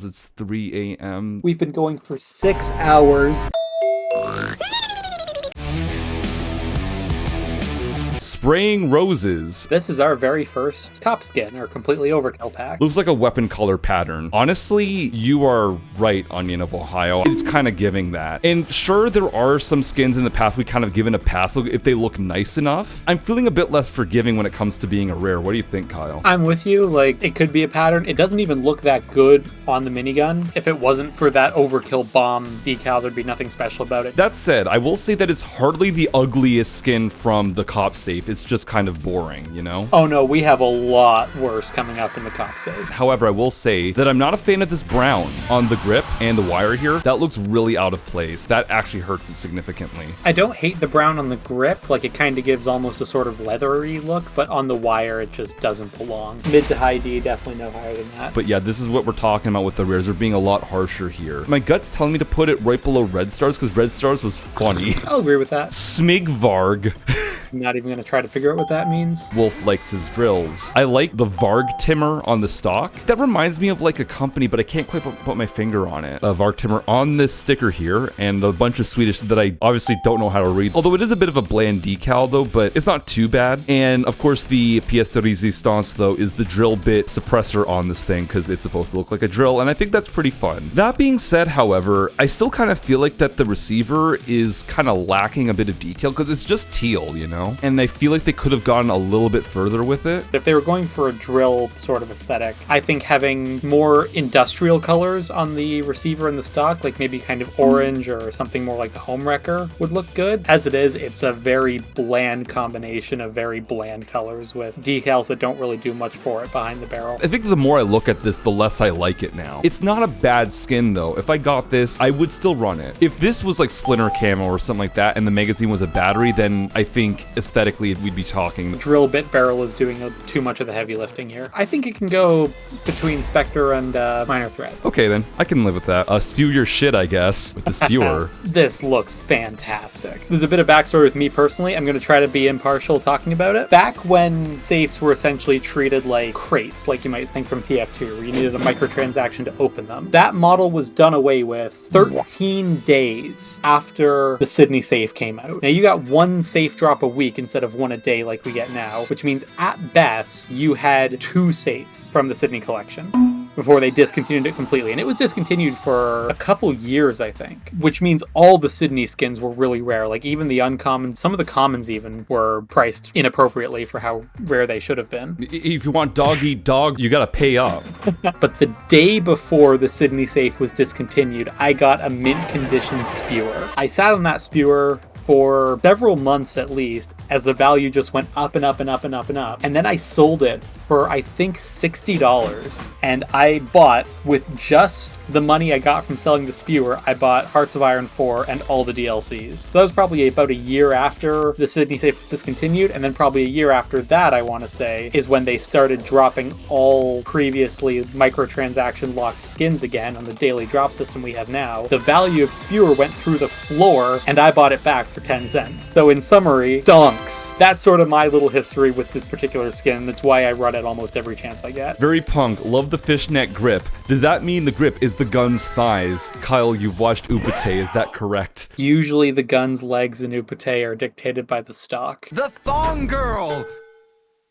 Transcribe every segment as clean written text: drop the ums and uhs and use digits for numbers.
It's 3 a.m. We've been going for 6 hours. Spraying roses. This is our very first top skin, or completely overkill pack. Looks like a weapon color pattern. Honestly, you are right, Onion of Ohio. It's kind of giving that. And sure, there are some skins in the past we kind of given a pass if they look nice enough. I'm feeling a bit less forgiving when it comes to being a rare. What do you think, Kyle? I'm with you. Like, it could be a pattern. It doesn't even look that good on the minigun. If it wasn't for that overkill bomb decal, there'd be nothing special about it. That said, I will say that it's hardly the ugliest skin from the cop safe. It's just kind of boring, you know? Oh no, we have a lot worse coming up in the cop safe. However, I will say that I'm not a fan of this brown on the grip and the wire here. That looks really out of place. That actually hurts it significantly. I don't hate the brown on the grip. Like, it kind of gives almost a sort of leathery look, but on the wire, it just doesn't belong. Mid to high D, definitely no higher than that. But yeah, this is what we're talking about with the rares. They're being a lot harsher here. My gut's telling me to put it right below Red Stars because Red Stars was funny. I'll agree with that. Smigvarg. I'm not even going to try to figure out what that means. Wolf likes his drills. I like the Varg Timmer on the stock. That reminds me of like a company, but I can't quite put my finger on it. Varg Timmer on this sticker here, and a bunch of Swedish that I obviously don't know how to read. Although it is a bit of a bland decal though, but it's not too bad. And of course the pièce de résistance though is the drill bit suppressor on this thing because it's supposed to look like a drill, and I think that's pretty fun. That being said, however, I still kind of feel like that the receiver is kind of lacking a bit of detail because it's just teal, you know? And I feel like they could have gone a little bit further with it. If they were going for a drill sort of aesthetic, I think having more industrial colors on the receiver and the stock, like maybe kind of orange or something more like the Home Wrecker, would look good. As it is, it's a very bland combination of very bland colors with decals that don't really do much for it behind the barrel. I think the more I look at this, the less I like it now. It's not a bad skin though. If I got this, I would still run it. If this was like Splinter Camo or something like that and the magazine was a battery, then I think aesthetically we'd be talking. Drill bit barrel is doing too much of the heavy lifting here. I think it can go between Spectre and Minor Threat. Okay then, I can live with that. Spew your shit, I guess, with the spewer. This looks fantastic. There's a bit of backstory with me personally. I'm going to try to be impartial talking about it. Back when safes were essentially treated like crates, like you might think from TF2, where you needed a microtransaction to open them, that model was done away with 13 days after the Sydney safe came out. Now you got one safe drop a week instead of one a day like we get now, which means at best you had 2 safes from the Sydney collection before they discontinued it completely. And it was discontinued for a couple years, I think, which means all the Sydney skins were really rare. Like even the uncommons, some of the commons even were priced inappropriately for how rare they should have been. If you want dog eat dog, you gotta pay up. But the day before the Sydney safe was discontinued, I got a mint condition spewer. I sat on that spewer for several months at least, as the value just went up and up and up and up and up. And then I sold it for, I think, $60. And I bought, with just the money I got from selling the spewer, I bought Hearts of Iron 4 and all the DLCs. So that was probably about a year after the Sydney safe was discontinued, and then probably a year after that, I want to say, is when they started dropping all previously microtransaction locked skins again on the daily drop system we have now. The value of spewer went through the floor, and I bought it back for 10 cents. So in summary, donks. That's sort of my little history with this particular skin. That's why I run it almost every chance I get. Very punk. Love the fishnet grip. Does that mean the grip is the gun's thighs? Kyle, you've watched Upate, is that correct? Usually the gun's legs in Upate are dictated by the stock. The Thong Girl!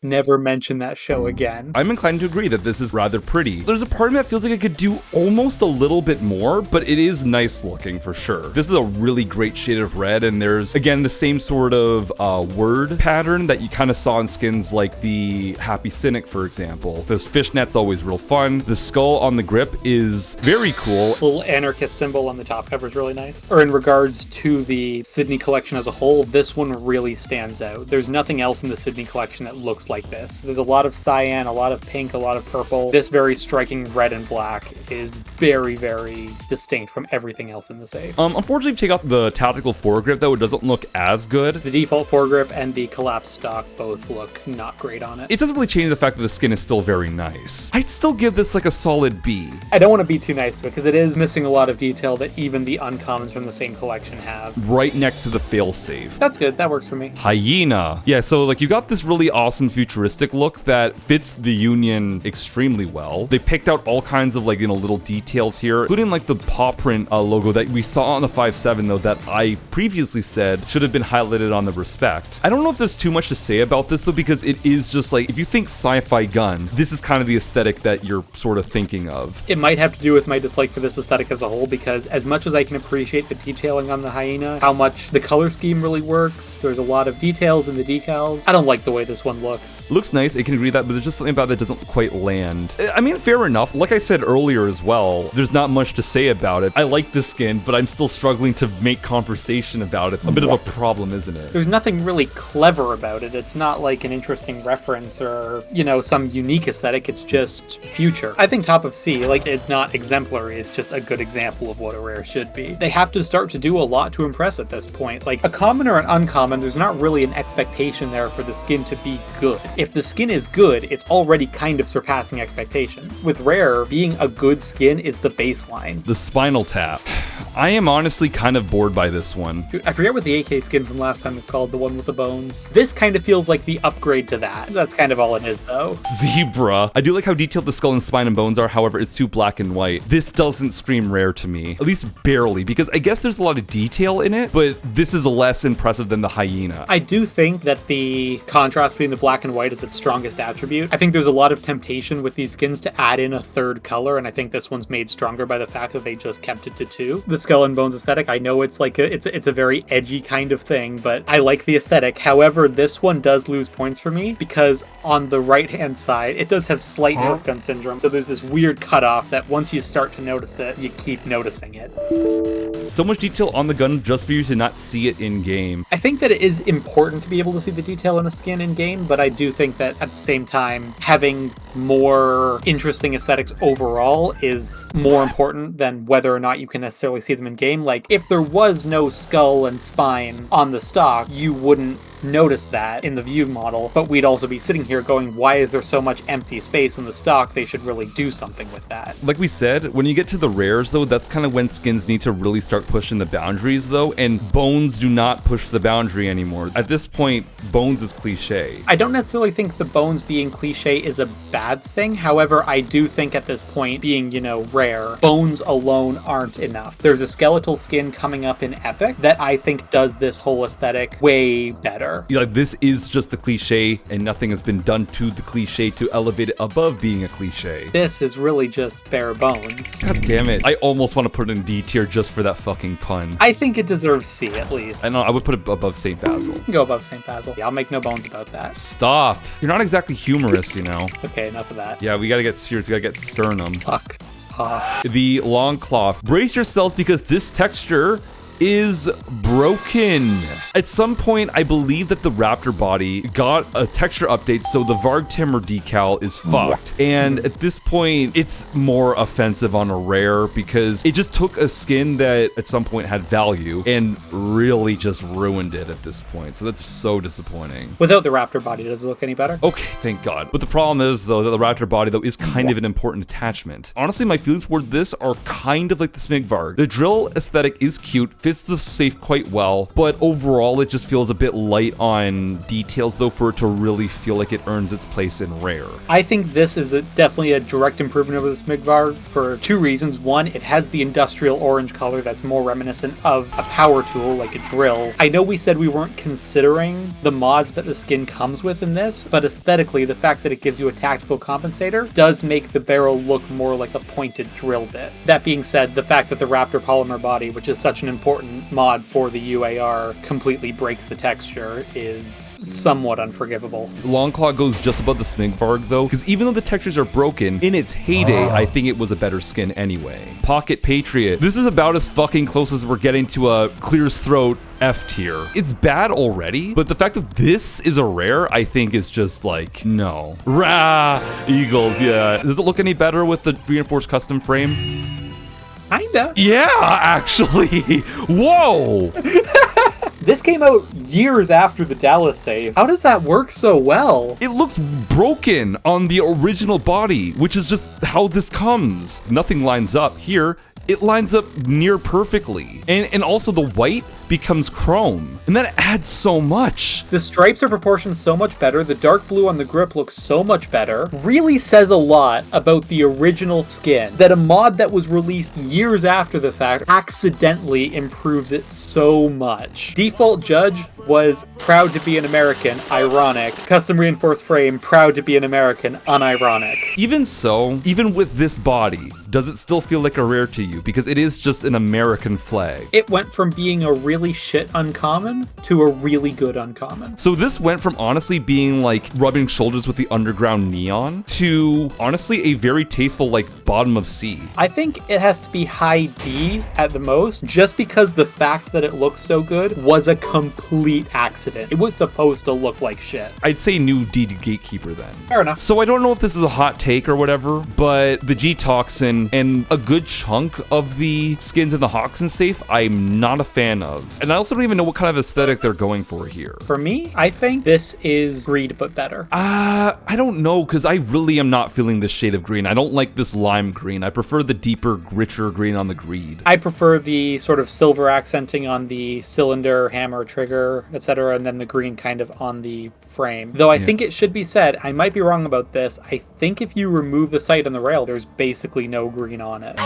Never mention that show again. I'm inclined to agree that this is rather pretty. There's a part of me that feels like it could do almost a little bit more, but it is nice looking for sure. This is a really great shade of red, and there's, again, the same sort of word pattern that you kind of saw in skins like the Happy Cynic, for example. This fishnet's always real fun. The skull on the grip is very cool. Little anarchist symbol on the top cover is really nice. Or in regards to the Sydney collection as a whole, this one really stands out. There's nothing else in the Sydney collection that looks like this. There's a lot of cyan, a lot of pink, a lot of purple. This very striking red and black is very, very distinct from everything else in the safe. Unfortunately, if you take out the tactical foregrip, though, it doesn't look as good. The default foregrip and the collapsed stock both look not great on it. It doesn't really change the fact that the skin is still very nice. I'd still give this like a solid B. I don't want to be too nice to it because it is missing a lot of detail that even the uncommons from the same collection have. Right next to the failsafe. That's good. That works for me. Hyena. Yeah, so like you got this really awesome futuristic look that fits the Union extremely well. They picked out all kinds of like, little details here, including like the paw print logo that we saw on the 5.7 though that I previously said should have been highlighted on the Respect. I don't know if there's too much to say about this though, because it is just like, if you think sci-fi gun, this is kind of the aesthetic that you're sort of thinking of. It might have to do with my dislike for this aesthetic as a whole, because as much as I can appreciate the detailing on the hyena, how much the color scheme really works, there's a lot of details in the decals. I don't like the way this one looks. It looks nice, I can agree with that, but there's just something about it that doesn't quite land. I mean, fair enough. Like I said earlier as well, there's not much to say about it. I like the skin, but I'm still struggling to make conversation about it. A bit of a problem, isn't it? There's nothing really clever about it. It's not like an interesting reference or, some unique aesthetic. It's just future. I think Top of Sea, like, it's not exemplary. It's just a good example of what a rare should be. They have to start to do a lot to impress at this point. Like, a common or an uncommon, there's not really an expectation there for the skin to be good. If the skin is good, it's already kind of surpassing expectations. With rare, being a good skin is the baseline. The Spinal Tap. I am honestly kind of bored by this one. Dude, I forget what the AK skin from last time was called, the one with the bones. This kind of feels like the upgrade to that. That's kind of all it is, though. Zebra. I do like how detailed the skull and spine and bones are, however, it's too black and white. This doesn't scream rare to me, at least barely, because I guess there's a lot of detail in it, but this is less impressive than the hyena. I do think that the contrast between the black and white is its strongest attribute. I think there's a lot of temptation with these skins to add in a third color, and I think this one's made stronger by the fact that they just kept it to 2. The skull and bones aesthetic, I know it's like it's a very edgy kind of thing, but I like the aesthetic. However, this one does lose points for me because on the right hand side it does have slight Nerf gun syndrome, so there's this weird cutoff that once you start to notice it, you keep noticing it. So much detail on the gun just for you to not see it in game. I think that it is important to be able to see the detail in a skin in game, but I do think that at the same time having more interesting aesthetics overall is more important than whether or not you can necessarily see them in game. Like, if there was no skull and spine on the stock, you wouldn't notice that in the view model, but we'd also be sitting here going, why is there so much empty space in the stock? They should really do something with that. Like we said, when you get to the rares though, that's kind of when skins need to really start pushing the boundaries though, and bones do not push the boundary anymore. At this point, bones is cliche. I don't necessarily think the bones being cliche is a bad thing. However, I do think at this point, being, rare, bones alone aren't enough. There's a skeletal skin coming up in Epic that I think does this whole aesthetic way better. Like, this is just the cliche, and nothing has been done to the cliche to elevate it above being a cliche. This is really just bare bones. God damn it. I almost want to put it in D tier just for that fucking pun. I think it deserves C at least. I know, I would put it above St. Basil. You can go above St. Basil. Yeah, I'll make no bones about that. Stop. You're not exactly humorous, Okay, enough of that. Yeah, we gotta get serious. We gotta get sternum. Fuck. The long cloth. Brace yourselves because this texture is broken. At some point, I believe that the Raptor body got a texture update, so the Varg Timber decal is fucked. And at this point, it's more offensive on a rare because it just took a skin that at some point had value and really just ruined it at this point. So that's so disappointing. Without the Raptor body, does it look any better? Okay, thank God. But the problem is, though, that the Raptor body, though, is kind of an important attachment. Honestly, my feelings toward this are kind of like the Smig Varg. The drill aesthetic is cute, fits the safe quite well, but overall it just feels a bit light on details though for it to really feel like it earns its place in rare. I think this is definitely a direct improvement over the Smig Varg for 2 reasons. One, it has the industrial orange color that's more reminiscent of a power tool like a drill. I know we said we weren't considering the mods that the skin comes with in this, but aesthetically the fact that it gives you a tactical compensator does make the barrel look more like a pointed drill bit. That being said, the fact that the Raptor polymer body, which is such an important mod for the UAR, completely breaks the texture is somewhat unforgivable. Longclaw goes just above the Smig Varg though, because even though the textures are broken, in its heyday, I think it was a better skin anyway. Pocket Patriot. This is about as fucking close as we're getting to a Clear's Throat F tier. It's bad already, but the fact that this is a rare, I think is just like, no. Rah! Eagles, yeah. Does it look any better with the reinforced custom frame? Kinda. Yeah, actually. Whoa! This came out years after the Dallas save. How does that work so well? It looks broken on the original body, which is just how this comes. Nothing lines up. Here, it lines up near perfectly. And also the white becomes chrome, and that adds so much. The stripes are proportioned so much better. The dark blue on the grip looks so much better. Really says a lot about the original skin that a mod that was released years after the fact accidentally improves it so much. Default Judge was proud to be an American, ironic. Custom reinforced frame, proud to be an American, unironic. Even so, even with this body, does it still feel like a rare to you? Because it is just an American flag. It went from being a really shit uncommon to a really good uncommon. So this went from honestly being like rubbing shoulders with the underground neon to honestly a very tasteful like bottom of C. I think it has to be high D at the most, just because the fact that it looks so good was a complete accident. It was supposed to look like shit. I'd say new D Gatekeeper then. Fair enough. So I don't know if this is a hot take or whatever, but the G-Toxin and a good chunk of the skins in the Hoxton safe, I'm not a fan of. And I also don't even know what kind of aesthetic they're going for here. For me, I think this is greed but better. I don't know, because I really am not feeling this shade of green. I don't like this lime green. I prefer the deeper, richer green on the greed. I prefer the sort of silver accenting on the cylinder, hammer, trigger, etc., and then the green kind of on the frame. Though I think it should be said, I might be wrong about this, I think if you remove the sight on the rail, there's basically no green on it.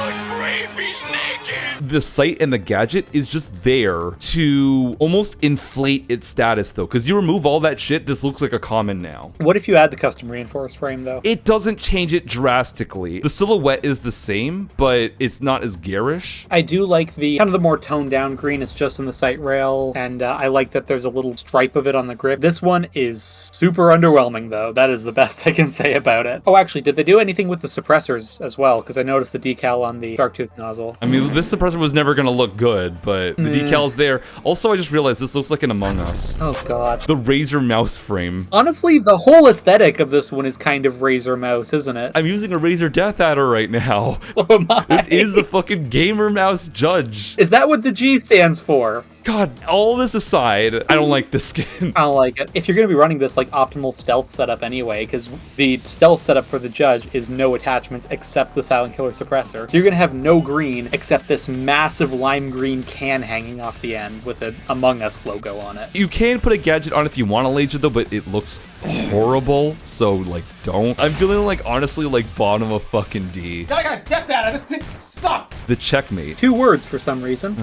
The sight and the gadget is just there to almost inflate its status though, because you remove all that shit, this looks like a common now. What if you add the custom reinforced frame though? It doesn't change it drastically. The silhouette is the same, but it's not as garish. I do like the kind of the more toned down green. It's just in the sight rail, and I like that there's a little stripe of it on the grip. This one is super underwhelming though. That is the best I can say about it. Oh, actually, did they do anything with the suppressors as well? Because I noticed the decal on the dark tooth nozzle. I mean, this suppressor was never going to look good, but the decal's there. Also, I just realized this looks like an Among Us. Oh god. The Razer mouse frame. Honestly, the whole aesthetic of this one is kind of Razer mouse, isn't it? I'm using a Razer Death Adder right now. So am I. This is the fucking gamer mouse Judge. Is that what the G stands for? God, all this aside, I don't like this skin. I don't like it. If you're going to be running this like optimal stealth setup anyway, because the stealth setup for the Judge is no attachments except the Silent Killer suppressor. So you're going to have no green except this massive lime green can hanging off the end with an Among Us logo on it. You can put a gadget on if you want a laser though, but it looks horrible, so like don't. I'm feeling like honestly like bottom of fucking D. I gotta get that, this thing sucks! The checkmate. 2 words for some reason.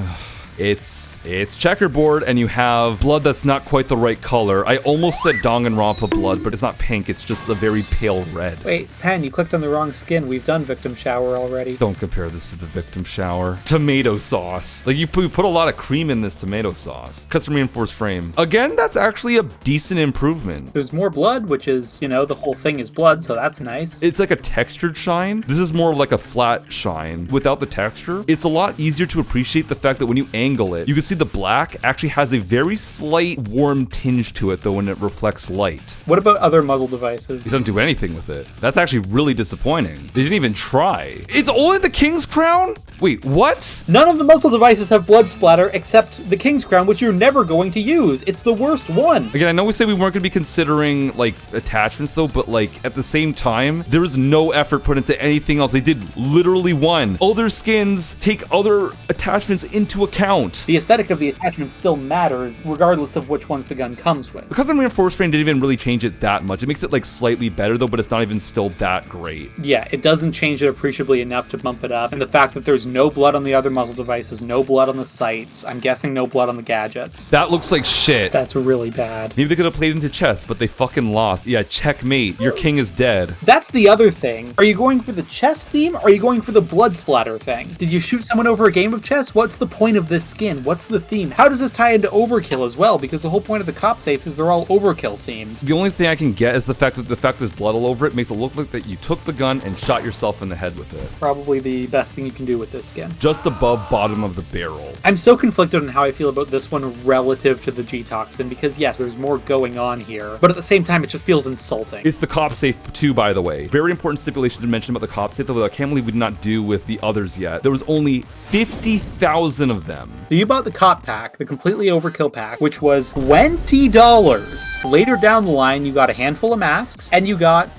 It's checkerboard, and you have blood that's not quite the right color. I almost said Danganronpa blood, but it's not pink, it's just a very pale red. Wait, Phann, you clicked on the wrong skin. We've done Victim Shower already. Don't compare this to the Victim Shower. Tomato sauce. Like, you put a lot of cream in this tomato sauce. Custom reinforced frame. Again, that's actually a decent improvement. There's more blood, which is, you know, the whole thing is blood, so that's nice. It's like a textured shine. This is more like a flat shine. Without the texture, it's a lot easier to appreciate the fact that when you angle it, you can see the black actually has a very slight warm tinge to it though when it reflects light. What about other muzzle devices? It doesn't do anything with it. That's actually really disappointing. They didn't even try. It's only the King's Crown? Wait, what? None of the muzzle devices have blood splatter except the King's Crown, which you're never going to use. It's the worst one. Again, I know we said we weren't going to be considering like attachments though, but like at the same time, there was no effort put into anything else. They did literally one. Other skins take other attachments into account. The aesthetic of the attachment still matters, regardless of which ones the gun comes with. The custom reinforced frame didn't even really change it that much. It makes it like slightly better though, but it's not even still that great. Yeah, it doesn't change it appreciably enough to bump it up. And the fact that there's no blood on the other muzzle devices, no blood on the sights, I'm guessing no blood on the gadgets. That looks like shit. That's really bad. Maybe they could have played into chess, but they fucking lost. Yeah, checkmate. Your king is dead. That's the other thing. Are you going for the chess theme, or are you going for the blood splatter thing? Did you shoot someone over a game of chess? What's the point of this skin? What's the theme? How does this tie into overkill as well? Because the whole point of the cop safe is they're all overkill themed. The only thing I can get is the fact that there's blood all over it makes it look like that you took the gun and shot yourself in the head with it. Probably the best thing you can do with this skin. Just above bottom of the barrel. I'm so conflicted on how I feel about this one relative to the G-Toxin, because yes, there's more going on here, but at the same time, it just feels insulting. It's the cop safe too, by the way. Very important stipulation to mention about the cop safe, though I can't believe we did not do with the others yet. There was only 50,000 of them. So you bought the cop pack, the completely overkill pack, which was $20. Later down the line, you got a handful of masks, and you got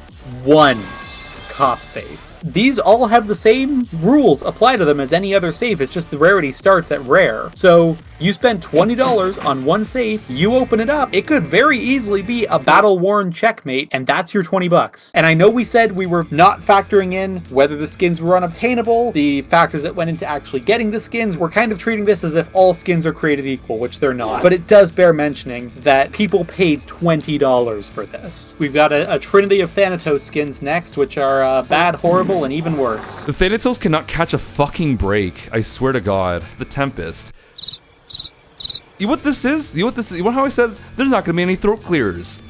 one cop safe. these all have the same rules apply to them as any other safe. It's just the rarity starts at rare. So you spend $20 on one safe, you open it up, it could very easily be a battle-worn checkmate, and that's your 20 bucks. And I know we said we were not factoring in whether the skins were unobtainable, the factors that went into actually getting the skins. We're kind of treating this as if all skins are created equal, which they're not. But it does bear mentioning that people paid $20 for this. We've got a trinity of Thanatos skins next, which are bad, horrible, and even worse. The Thanatos cannot catch a fucking break. I swear to God. The Tempest. You know what this is? You know how I said there's not gonna be any throat clears?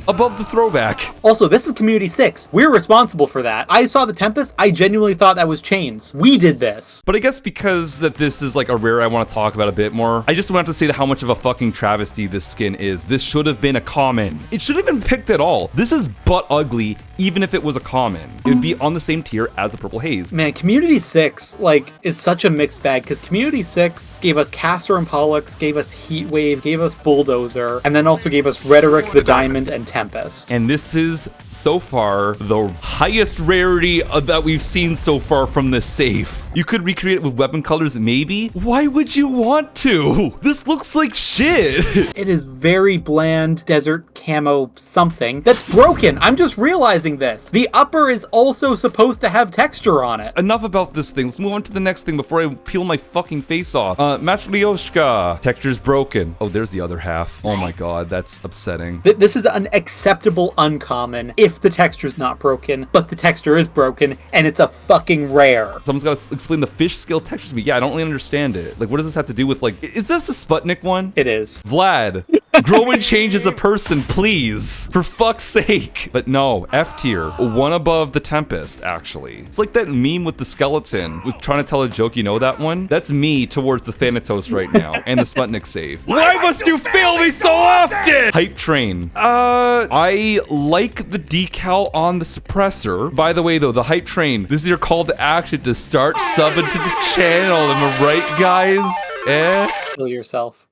Above the throwback. Also, this is Community 6. We're responsible for that. I saw the Tempest. I genuinely thought that was Chains. We did this. But I guess because that this is like a rare I want to talk about a bit more, I just want to say how much of a fucking travesty this skin is. This should have been a common. It should have been picked at all. This is butt ugly, even if it was a common. It would be on the same tier as the Purple Haze. Man, Community 6, is such a mixed bag, because Community 6 gave us Castor and Pollux, gave us Heatwave, gave us Bulldozer, and then also gave us Rhetoric, the Diamond, and Tempest. And this is, so far, the highest rarity that we've seen so far from this safe. You could recreate it with weapon colors, maybe? Why would you want to? This looks like shit. It is very bland, desert camo something that's broken. I'm just realizing this. The upper is also supposed to have texture on it. Enough about this thing. Let's move on to the next thing before I peel my fucking face off. Matryoshka. Texture's broken. Oh, there's the other half. Oh my God, that's upsetting. This is an acceptable uncommon if the texture's not broken, but the texture is broken, and it's a fucking rare. Someone's got to explain the fish scale textures to me. Yeah, I don't really understand it. Like, what does this have to do with, like, is this a Sputnik one? It is. Vlad, grow and change as a person, please. For fuck's sake. But no, F tier. One above the Tempest, actually. It's like that meme with the skeleton with trying to tell a joke. You know that one? That's me towards the Thanatos right now and the Sputnik save. Why must you fail me so often? Hype train. I like the decal on the suppressor. By the way, though, the hype train, this is your call to action to start subbing to the channel. Am I right, guys? Kill yourself.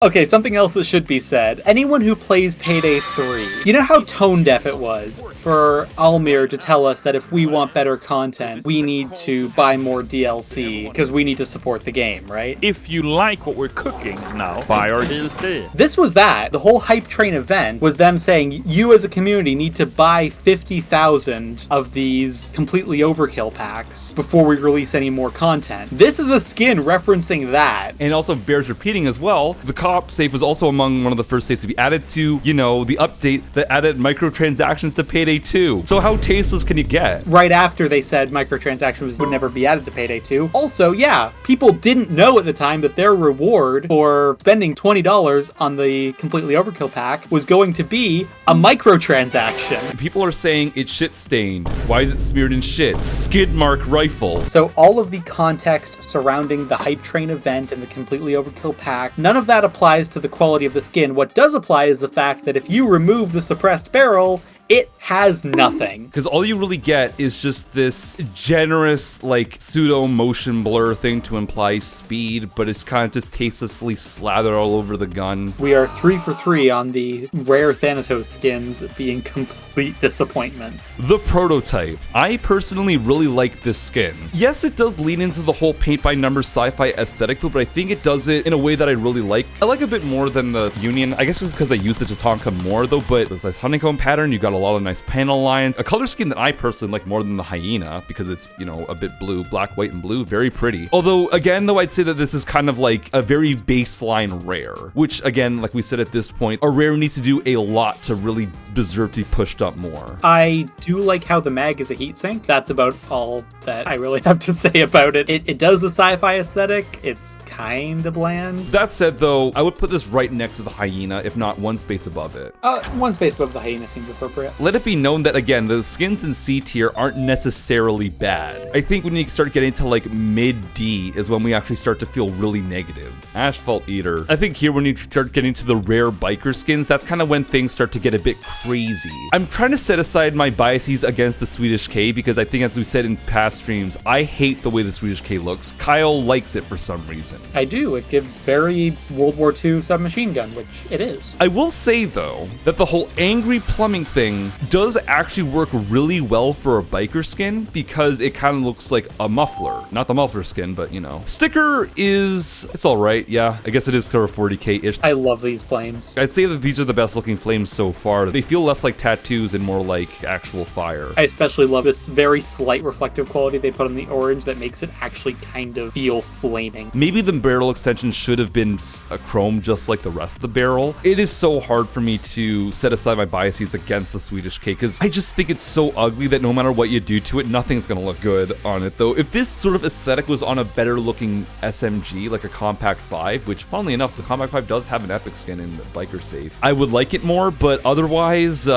Okay, something else that should be said. Anyone who plays Payday 3, you know how tone deaf it was for Almir to tell us that if we want better content, we need to buy more DLC because we need to support the game, right? If you like what we're cooking now, buy our DLC. This was that. The whole Hype Train event was them saying, you as a community need to buy 50,000 of these completely overkill packs before we release any more content. This is a skin referencing that. And also bears repeating as well, the co-op safe was also among one of the first safes to be added to, you know, the update that added microtransactions to Payday 2. So how tasteless can you get? Right after they said microtransactions would never be added to Payday 2. Also, yeah, people didn't know at the time that their reward for spending $20 on the completely overkill pack was going to be a microtransaction. People are saying it's shit stained. Why is it smeared in shit? Skid mark rifle. So all of the context surrounding the Hype Train event and the completely overkill pack, none of that applies to the quality of the skin. What does apply is the fact that if you remove the suppressed barrel, it has nothing. Because all you really get is just this generous, like, pseudo motion blur thing to imply speed, but it's kind of just tastelessly slathered all over the gun. We are 3 for 3 on the rare Thanatos skins being complete disappointments. The prototype. I personally really like this skin. Yes, it does lean into the whole paint by numbers sci-fi aesthetic though, but I think it does it in a way that I really like. I like a bit more than the Union. I guess it's because I use the Tatanka more though, but there's this honeycomb pattern. You got a lot of nice panel lines. A color scheme that I personally like more than the Hyena because it's, you know, a bit blue, black, white, and blue. Very pretty. Although, again, though, I'd say that this is kind of like a very baseline rare, which, again, like we said at this point, a rare needs to do a lot to really deserve to be pushed up more. I do like how the mag is a heatsink. That's about all that I really have to say about it. It does the sci-fi aesthetic. It's kind of bland. That said, though, I would put this right next to the Hyena, if not one space above it. One space above the Hyena seems appropriate. Let it be known that, again, the skins in C tier aren't necessarily bad. I think when you start getting to like mid D is when we actually start to feel really negative. Asphalt Eater. I think here when you start getting to the rare biker skins, that's kind of when things start to get a bit crazy. I'm trying to set aside my biases against the Swedish K because I think, as we said in past streams, I hate the way the Swedish K looks. Kyle likes it for some reason. I do. It gives very World War II submachine gun, which it is. I will say, though, that the whole angry plumbing thing thing does actually work really well for a biker skin because it kind of looks like a muffler. Not the muffler skin, but you know. Sticker it's all right. Yeah, I guess it is cover 40k-ish. I love these flames. I'd say that these are the best looking flames so far. They feel less like tattoos and more like actual fire. I especially love this very slight reflective quality they put on the orange that makes it actually kind of feel flaming. Maybe the barrel extension should have been a chrome just like the rest of the barrel. It is so hard for me to set aside my biases against the Swedish K because I just think it's so ugly that no matter what you do to it, nothing's gonna look good on it though. If this sort of aesthetic was on a better looking SMG, like a Compact 5, which funnily enough, the Compact 5 does have an epic skin in the Biker Safe, I would like it more, but otherwise,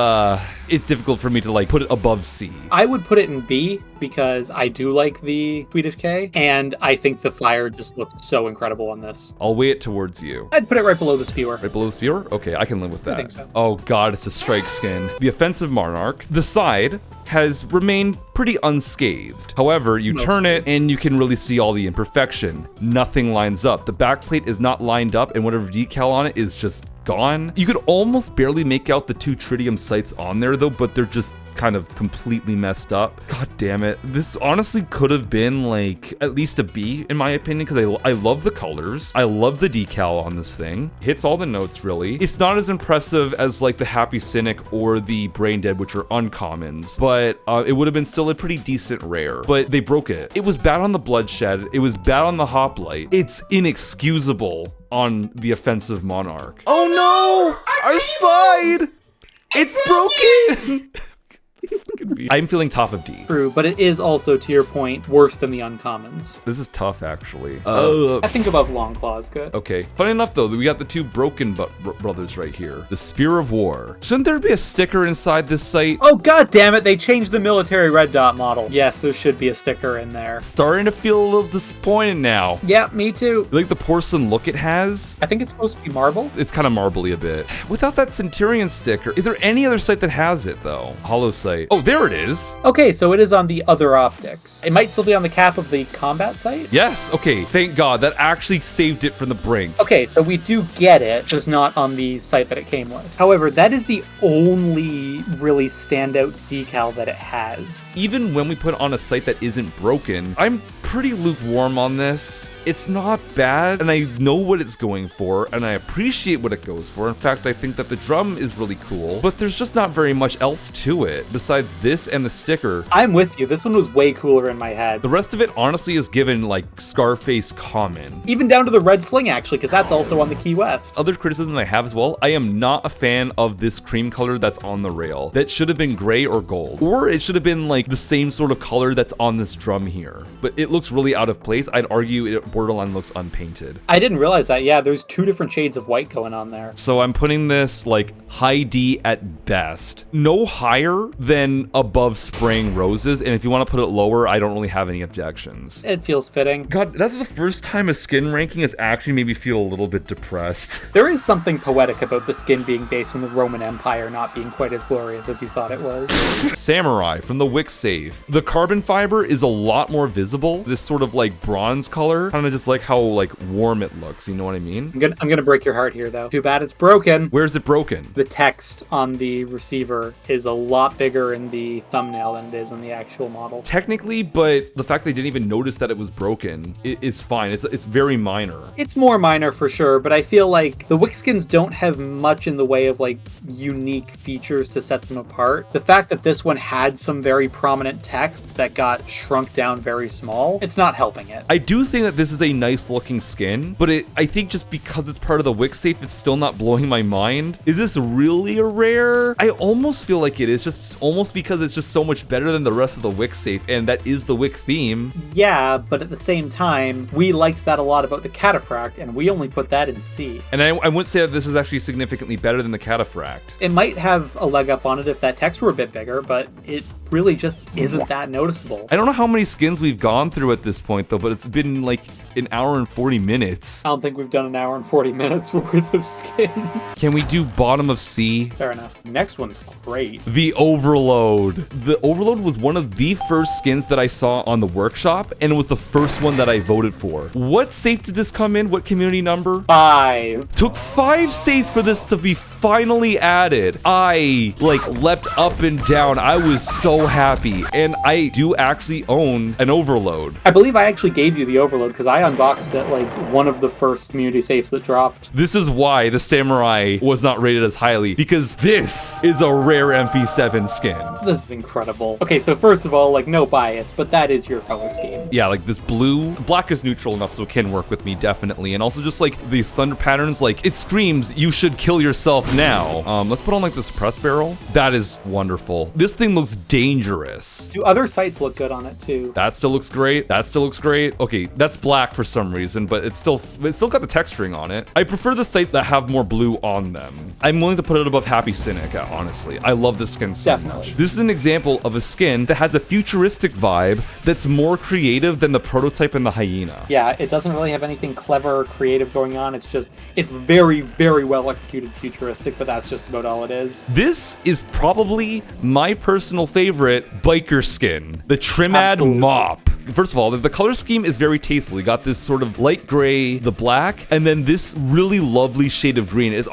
it's difficult for me to like put it above C. I would put it in B because I do like the Swedish K, and I think the fire just looks so incredible on this. I'll weigh it towards you. I'd put it right below the spewer. Right below the spewer? Okay, I can live with that. I think so. Oh god, it's a strike skin. The offensive Monarch, the side has remained pretty unscathed. However, you turn it and you can really see all the imperfection. Nothing lines up. The backplate is not lined up and whatever decal on it is just gone. You could almost barely make out the two tritium sights on there though, but they're just kind of completely messed up. God damn it. This honestly could have been like at least a B in my opinion because I love the colors. I love the decal on this thing. Hits all the notes really. It's not as impressive as like the Happy Cynic or the Brain Dead, which are uncommons, but it would have been still a pretty decent rare, but they broke it. It was bad on the Bloodshed. It was bad on the Hoplite. It's inexcusable on the offensive Monarch. Oh no! Our slide! It's broken! I'm feeling top of D. True, but it is also, to your point, worse than the uncommons. This is tough, actually. I think above Longclaw is good. Okay. Funny enough, though, we got the two broken brothers right here. The Spear of War. Shouldn't there be a sticker inside this site? Oh, god damn it, they changed the military red dot model. Yes, there should be a sticker in there. Starting to feel a little disappointed now. Yeah, me too. You like the porcelain look it has? I think it's supposed to be marble. It's kind of marbly a bit. Without that Centurion sticker, is there any other site that has it, though? Hollow site. Oh, there it is. Okay, so it is on the other optics. It might still be on the cap of the combat site? Yes, okay, thank God. That actually saved it from the brink. Okay, so we do get it, just not on the site that it came with. However, that is the only really standout decal that it has. Even when we put on a site that isn't broken, I'm pretty lukewarm on this. It's not bad, and I know what it's going for, and I appreciate what it goes for. In fact, I think that the drum is really cool, but there's just not very much else to it besides this and the sticker. I'm with you. This one was way cooler in my head. The rest of it honestly is given like Scarface common. Even down to the red sling, actually, because that's also on the Key West. Other criticism I have as well, I am not a fan of this cream color that's on the rail. That should have been gray or gold, or it should have been like the same sort of color that's on this drum here, but it looks really out of place. I'd argue it borderline looks unpainted. I didn't realize that. Yeah, there's two different shades of white going on there. So I'm putting this like high D at best. No higher than above Spraying Roses, and if you want to put it lower, I don't really have any objections. It feels fitting. God, that's the first time a skin ranking has actually made me feel a little bit depressed. There is something poetic about the skin being based on the Roman Empire not being quite as glorious as you thought it was. Samurai from the Wick Safe. The carbon fiber is a lot more visible. This sort of like bronze color, kind of just like how like warm it looks, you know what I mean? I'm gonna break your heart here though. Too bad it's broken. Where's it broken? The text on the receiver is a lot bigger in the thumbnail than it is in the actual model. Technically, but the fact they didn't even notice that it was broken is fine. It's very minor. It's more minor for sure, but I feel like the Wick skins don't have much in the way of like unique features to set them apart. The fact that this one had some very prominent text that got shrunk down very small, it's not helping it. I do think that this is a nice looking skin, but I think just because it's part of the Wick Safe, it's still not blowing my mind. Is this really a rare? I almost feel like it is, just almost because it's just so much better than the rest of the Wick Safe, and that is the Wick theme. Yeah, but at the same time, we liked that a lot about the Cataphract, and we only put that in C. And I wouldn't say that this is actually significantly better than the Cataphract. It might have a leg up on it if that text were a bit bigger, but it really just isn't that noticeable. I don't know how many skins we've gone through playthrough at this point, though, but it's been like an hour and 40 minutes. I don't think we've done an hour and 40 minutes worth of skins. Can we do bottom of sea? Fair enough. Next one's great. The Overload. The Overload was one of the first skins that I saw on the workshop, and it was the first one that I voted for. What safe did this come in? What community number? 5. Took 5 saves for this to be finally added. I like leapt up and down. I was so happy, and I do actually own an Overload. I believe I actually gave you the Overload because I unboxed it like one of the first community safes that dropped. This is why the Samurai was not rated as highly, because this is a rare MP7 skin. This is incredible. Okay, so first of all, like, no bias, but that is your color scheme. Yeah, like this blue. Black is neutral enough so it can work with me, definitely. And also just like these thunder patterns, like it screams, you should kill yourself now. Let's put on like the suppress barrel. That is wonderful. This thing looks dangerous. Do other sights look good on it too? That still looks great. That still looks great. Okay, that's black for some reason, but it's still got the texturing on it. I prefer the sights that have more blue on them. I'm willing to put it above Happy Cynic, honestly. I love this skin so Definitely. much. This is an example of a skin that has a futuristic vibe that's more creative than the prototype and the hyena. Yeah, it doesn't really have anything clever or creative going on. It's very, very well executed futuristic, but that's just about all it is. This is probably my personal favorite biker skin, the Trimad Absolutely. Mop. First of all, the color scheme is very tasteful. You got this sort of light gray, the black, and then this really lovely shade of green. It's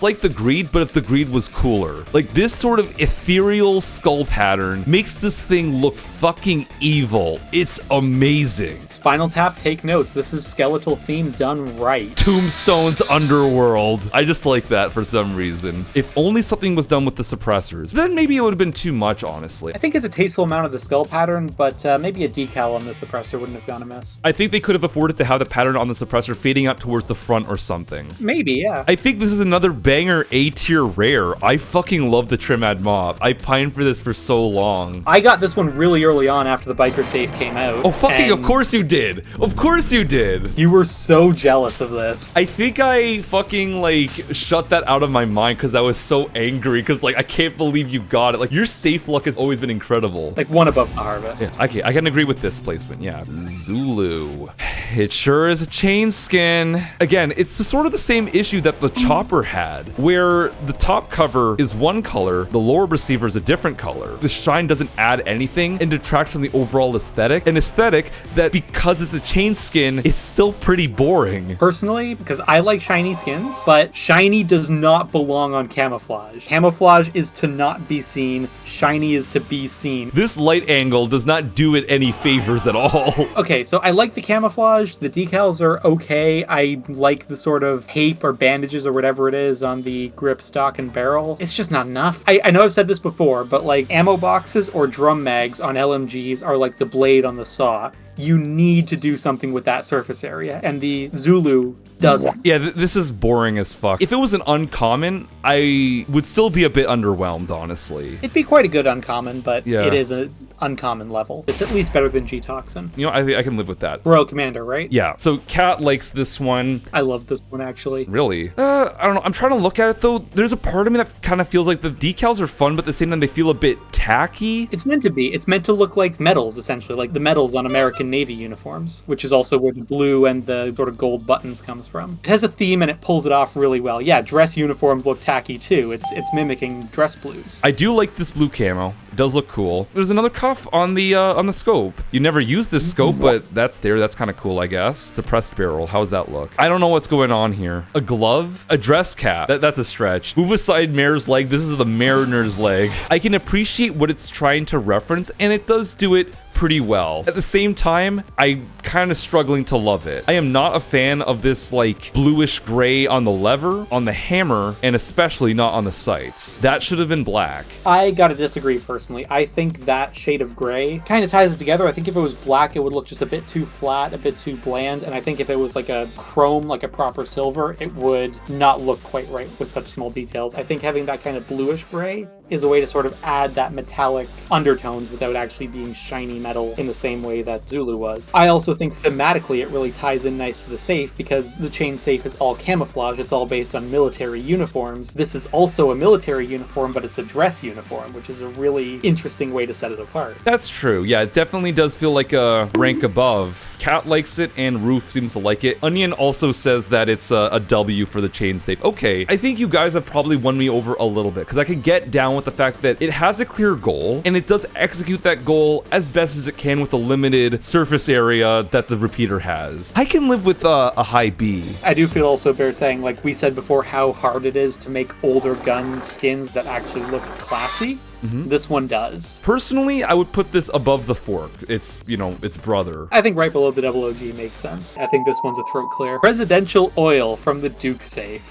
like the greed, but if the greed was cooler. Like this sort of ethereal skull pattern makes this thing look fucking evil. It's amazing. Spinal Tap, take notes. This is skeletal theme done right. Tombstone's Underworld. I just like that for some reason. If only something was done with the suppressors, then maybe it would have been too much, honestly. I think it's a tasteful amount of the skull pattern, but maybe a decal on the suppressor wouldn't have gone amiss. I think they could have afforded to have the pattern on the suppressor fading out towards the front or something. Maybe, yeah. I think this is another banger A-tier rare. I fucking love the Trimad Mob. I pined for this for so long. I got this one really early on after the biker safe came out. Oh, fucking, of and course you did. Of course you did. You were so jealous of this. I think I fucking, like, shut that out of my mind because I was so angry because, like, I can't believe you got it. Like, your safe luck has always been incredible. Like, one above the harvest. Yeah, okay, I can agree with this placement, yeah. Zulu. It sure is a chain skin. Again, it's sort of the same issue that the Chopper had, where the top cover is one color, the lower receiver is a different color. The shine doesn't add anything and detracts from the overall aesthetic. An aesthetic that, because it's a chain skin, is still pretty boring. Personally, because I like shiny skins, but shiny does not belong on camouflage. Camouflage is to not be seen, shiny is to be seen. This light angle does not do it any favors at all. Okay, so I like the camouflage, the decals are okay, I like the sort of tape or bandages or whatever it is on the grip, stock, and barrel. It's just not enough. I know I've said this before, but like ammo boxes or drum mags on LMGs are like the blade on the saw. You need to do something with that surface area, and the Zulu doesn't. Yeah, this is boring as fuck. If it was an uncommon, I would still be a bit underwhelmed, honestly. It'd be quite a good uncommon, but Yeah. it is an uncommon level. It's at least better than G-Toxin. You know, I can live with that. Royal Commander, right? Yeah, so Kat likes this one. I love this one, actually. Really? I don't know. I'm trying to look at it, though. There's a part of me that kind of feels like the decals are fun, but at the same time, they feel a bit tacky. It's meant to be. It's meant to look like medals, essentially, like the medals on American Navy uniforms, which is also where the blue and the sort of gold buttons comes from. It has a theme and it pulls it off really well. Yeah, dress uniforms look tacky too. It's mimicking dress blues. I do like this blue camo. It does look cool. There's another cuff on the scope. You never use this scope, but that's there. That's kind of cool, I guess. Suppressed barrel. How's that look? I don't know what's going on here. A glove? A dress cap. That's a stretch. Move aside mare's leg. This is the mariner's leg. I can appreciate what it's trying to reference, and it does do it pretty well. At the same time, I'm kind of struggling to love it. I am not a fan of this like bluish gray on the lever, on the hammer, and especially not on the sights. That should have been black. I gotta disagree personally. I think that shade of gray kind of ties it together. I think if it was black, it would look just a bit too flat, a bit too bland. And I think if it was like a chrome, like a proper silver, it would not look quite right with such small details. I think having that kind of bluish gray is a way to sort of add that metallic undertones without actually being shiny metal in the same way that Zulu was. I also think thematically it really ties in nice to the safe because the chain safe is all camouflage. It's all based on military uniforms. This is also a military uniform, but it's a dress uniform, which is a really interesting way to set it apart. That's true. Yeah, it definitely does feel like a rank above. Cat likes it and Roof seems to like it. Onion also says that it's a W for the chain safe. Okay, I think you guys have probably won me over a little bit because I can get down with the fact that it has a clear goal and it does execute that goal as best as it can with the limited surface area that the repeater has. I can live with a high B. I do feel also fair saying, like we said before, how hard it is to make older gun skins that actually look classy. This one does. Personally, I would put this above the fork. It's, you know, its brother. I think right below the double OG makes sense. I think this one's a throat clear. Presidential oil from the Duke safe.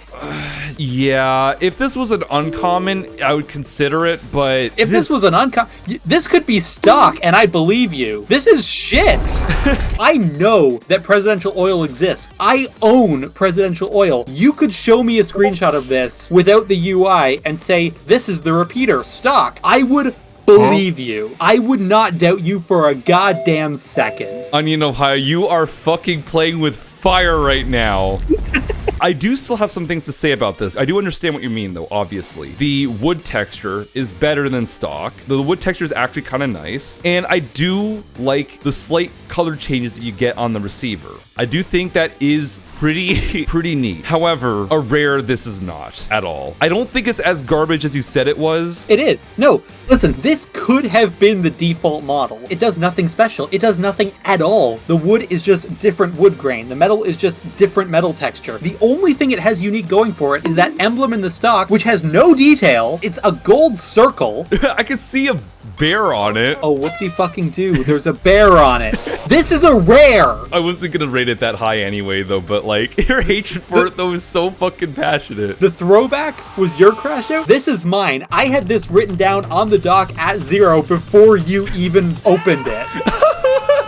Yeah, if this was an uncommon, I would consider it, but... If this was an uncommon... This could be stock, and I believe you. This is shit! I know that presidential oil exists. I own presidential oil. You could show me a screenshot of this without the UI and say, this is the repeater, stock. I would believe you. I would not doubt you for a goddamn second. Onion Ohio, you are fucking playing with fire right now. I do still have some things to say about this. I do understand what you mean, though, obviously. The wood texture is better than stock. The wood texture is actually kind of nice. And I do like the slight color changes that you get on the receiver. I do think that is pretty neat. However, a rare this is not at all. I don't think it's as garbage as you said it was. It is. No, listen, this could have been the default model. It does nothing special. It does nothing at all. The wood is just different wood grain. The metal is just different metal texture. The only thing it has unique going for it is that emblem in the stock, which has no detail. It's a gold circle. I can see a bear on it. Oh, whoopsie fucking do. There's a bear on it. This is a rare. I wasn't gonna rate it that high anyway, though, but like, your hatred for it, though, is so fucking passionate. The throwback was your crash out. This is mine. I had this written down on the dock at 0 before you even opened it.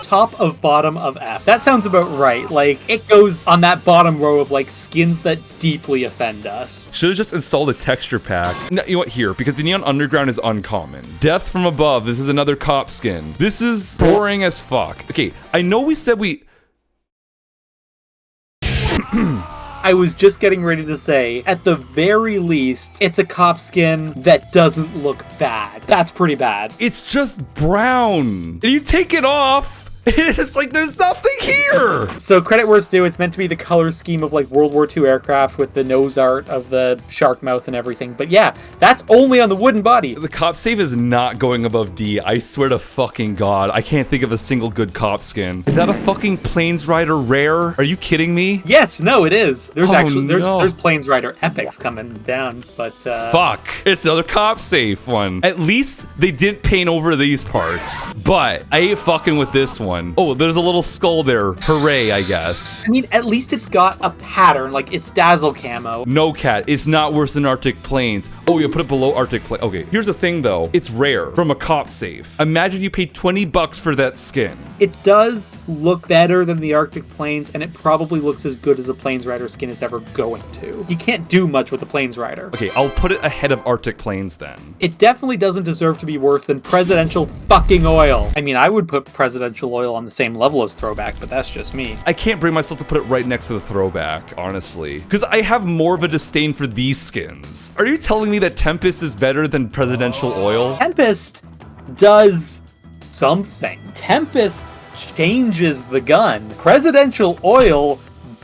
Top of bottom of F. That sounds about right. Like, it goes on that bottom row of, like, skins that deeply offend us. Should have just installed a texture pack. No, you know what, here, because the Neon Underground is uncommon. Death from Above, this is another cop skin. This is boring as fuck. Okay, I know we said we... I was just getting ready to say, at the very least, it's a cop skin that doesn't look bad. That's pretty bad. It's just brown. And you take it off, it's like there's nothing here. So credit where it's due, it's meant to be the color scheme of like World War II aircraft with the nose art of the shark mouth and everything. But yeah, that's only on the wooden body. The cop save is not going above D. I swear to fucking God, I can't think of a single good cop skin. Is that a fucking Plains Rider rare? Are you kidding me? Yes, no, it is. There's no. there's Plains Rider epics coming down, but fuck. It's another cop safe one. At least they didn't paint over these parts. But I ain't fucking with this one. Oh, there's a little skull there. Hooray, I guess. I mean, at least it's got a pattern, like it's Dazzle camo. No, Cat, it's not worse than Arctic Plains. Oh, you put it below Arctic Plains. Okay, here's the thing though. It's rare from a cop safe. Imagine you paid 20 bucks for that skin. It does look better than the Arctic Plains, and it probably looks as good as a Plains Rider skin is ever going to. You can't do much with the Plains Rider. Okay, I'll put it ahead of Arctic Plains then. It definitely doesn't deserve to be worse than Presidential fucking Oil. I mean, I would put Presidential Oil on the same level as Throwback, but that's just me. I can't bring myself to put it right next to the Throwback, honestly. Because I have more of a disdain for these skins. Are you telling me that Tempest is better than Presidential Oil? Tempest does something. Tempest changes the gun. Presidential Oil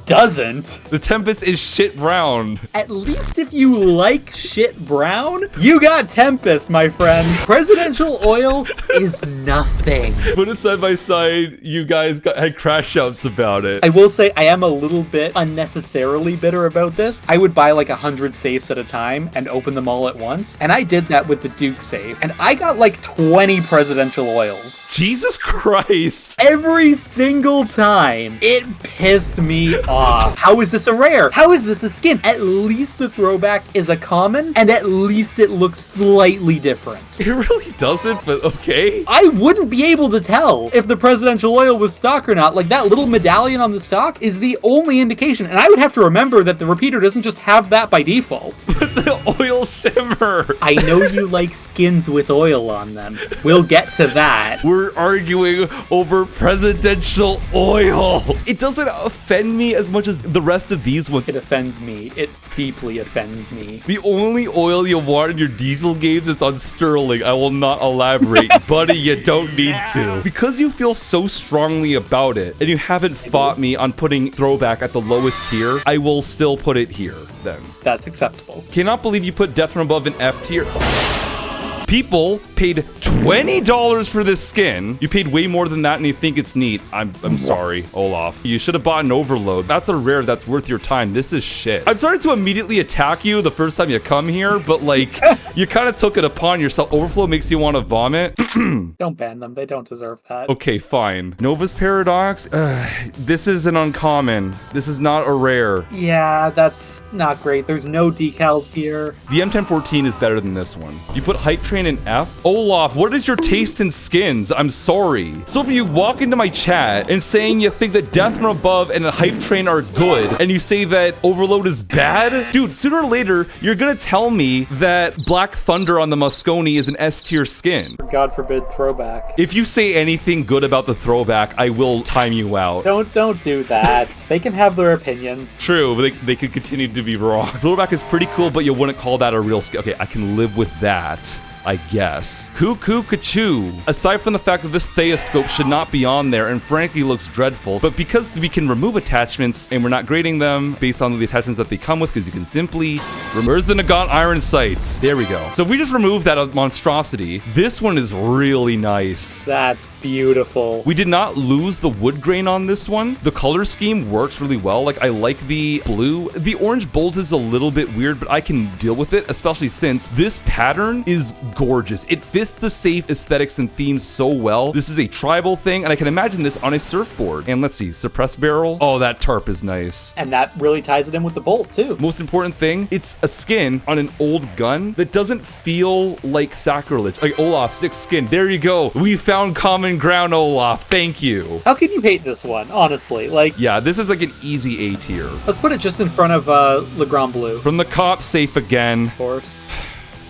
doesn't. The Tempest is shit brown. At least if you like shit brown, you got Tempest, my friend. Presidential Oil is nothing. Put it side by side, you guys had crash outs about it. I will say I am a little bit unnecessarily bitter about this. I would buy like 100 safes at a time and open them all at once. And I did that with the Duke safe. And I got like 20 Presidential Oils. Jesus Christ. Every single time. It pissed me off. off. How is this a rare? How is this a skin? At least the throwback is a common, and at least it looks slightly different. It really doesn't, but okay. I wouldn't be able to tell if the presidential oil was stock or not. Like, that little medallion on the stock is the only indication, and I would have to remember that the repeater doesn't just have that by default. The oil shimmer. I know you like skins with oil on them. We'll get to that. We're arguing over presidential oil. It doesn't offend me as much as the rest of these ones. It offends me. It deeply offends me. The only oil you want in your diesel games is on Sterling. I will not elaborate. Buddy, you don't need to. Because you feel so strongly about it, and you haven't fought me on putting throwback at the lowest tier, I will still put it here, then. That's acceptable. Cannot believe you put Death from Above in F tier. People paid $20 for this skin. You paid way more than that and you think it's neat. I'm sorry, Olaf. You should have bought an overload. That's a rare that's worth your time. This is shit. I'm sorry to immediately attack you the first time you come here, but like, you kind of took it upon yourself. Overflow makes you want to vomit. Don't ban them. They don't deserve that. Okay, fine. Nova's Paradox. This is an uncommon. This is not a rare. Yeah, that's not great. There's no decals here. The M1014 is better than this one. You put Hype Train in F? Olaf, what is your taste in skins? I'm sorry. So if you walk into my chat and saying you think that Death from Above and a Hype Train are good, and you say that Overload is bad, dude, sooner or later, you're gonna tell me that Black Thunder on the Moscone is an S tier skin. God forbid throwback. If you say anything good about the throwback, I will time you out. Don't do that. They can have their opinions. True, but they could continue to be wrong. Throwback is pretty cool, but you wouldn't call that a real skin. Okay, I can live with that, I guess. Cuckoo Kachoo. Aside from the fact that this Theoscope should not be on there and frankly looks dreadful, but because we can remove attachments and we're not grading them based on the attachments that they come with, because you can simply remove the Nagant Iron Sights. There we go. So if we just remove that monstrosity, this one is really nice. That's beautiful. We did not lose the wood grain on this one. The color scheme works really well. Like, I like the blue. The orange bolt is a little bit weird, but I can deal with it, especially since this pattern is gorgeous. It fits the safe aesthetics and themes so well. This is a tribal thing, and I can imagine this on a surfboard. And let's see, suppressed barrel. Oh, that tarp is nice. And that really ties it in with the bolt, too. Most important thing, it's a skin on an old gun that doesn't feel like sacrilege. Like Olaf, 6 skin. There you go. We found common ground, Olaf. Thank you. How can you hate this one, honestly? Like, yeah, this is like an easy A tier. Let's put it just in front of Le Grand Bleu. From the cop safe again. Of course.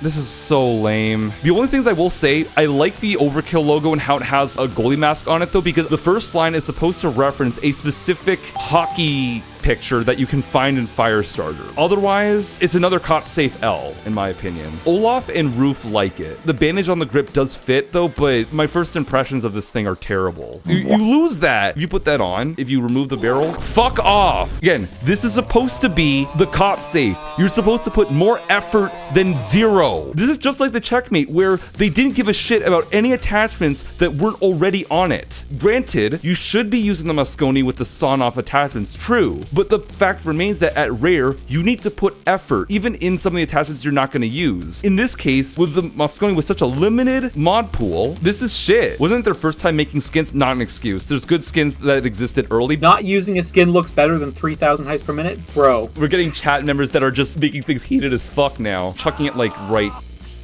This is so lame. The only things I will say, I like the Overkill logo and how it has a goalie mask on it though, because the first line is supposed to reference a specific hockey picture that you can find in Firestarter. Otherwise, it's another cop safe L, in my opinion. Olaf and Roof like it. The bandage on the grip does fit though, but my first impressions of this thing are terrible. You lose that if you put that on, if you remove the barrel. Fuck off. Again, this is supposed to be the cop safe. You're supposed to put more effort than 0. This is just like the Checkmate, where they didn't give a shit about any attachments that weren't already on it. Granted, you should be using the Moscone with the sawn-off attachments, true, but the fact remains that at rare, you need to put effort, even in some of the attachments you're not going to use. In this case, with the Moscone with such a limited mod pool, this is shit. Wasn't it their first time making skins? Not an excuse. There's good skins that existed early. Not using a skin looks better than 3,000 heists per minute? Bro. We're getting chat members that are just making things heated as fuck now. Chucking it like right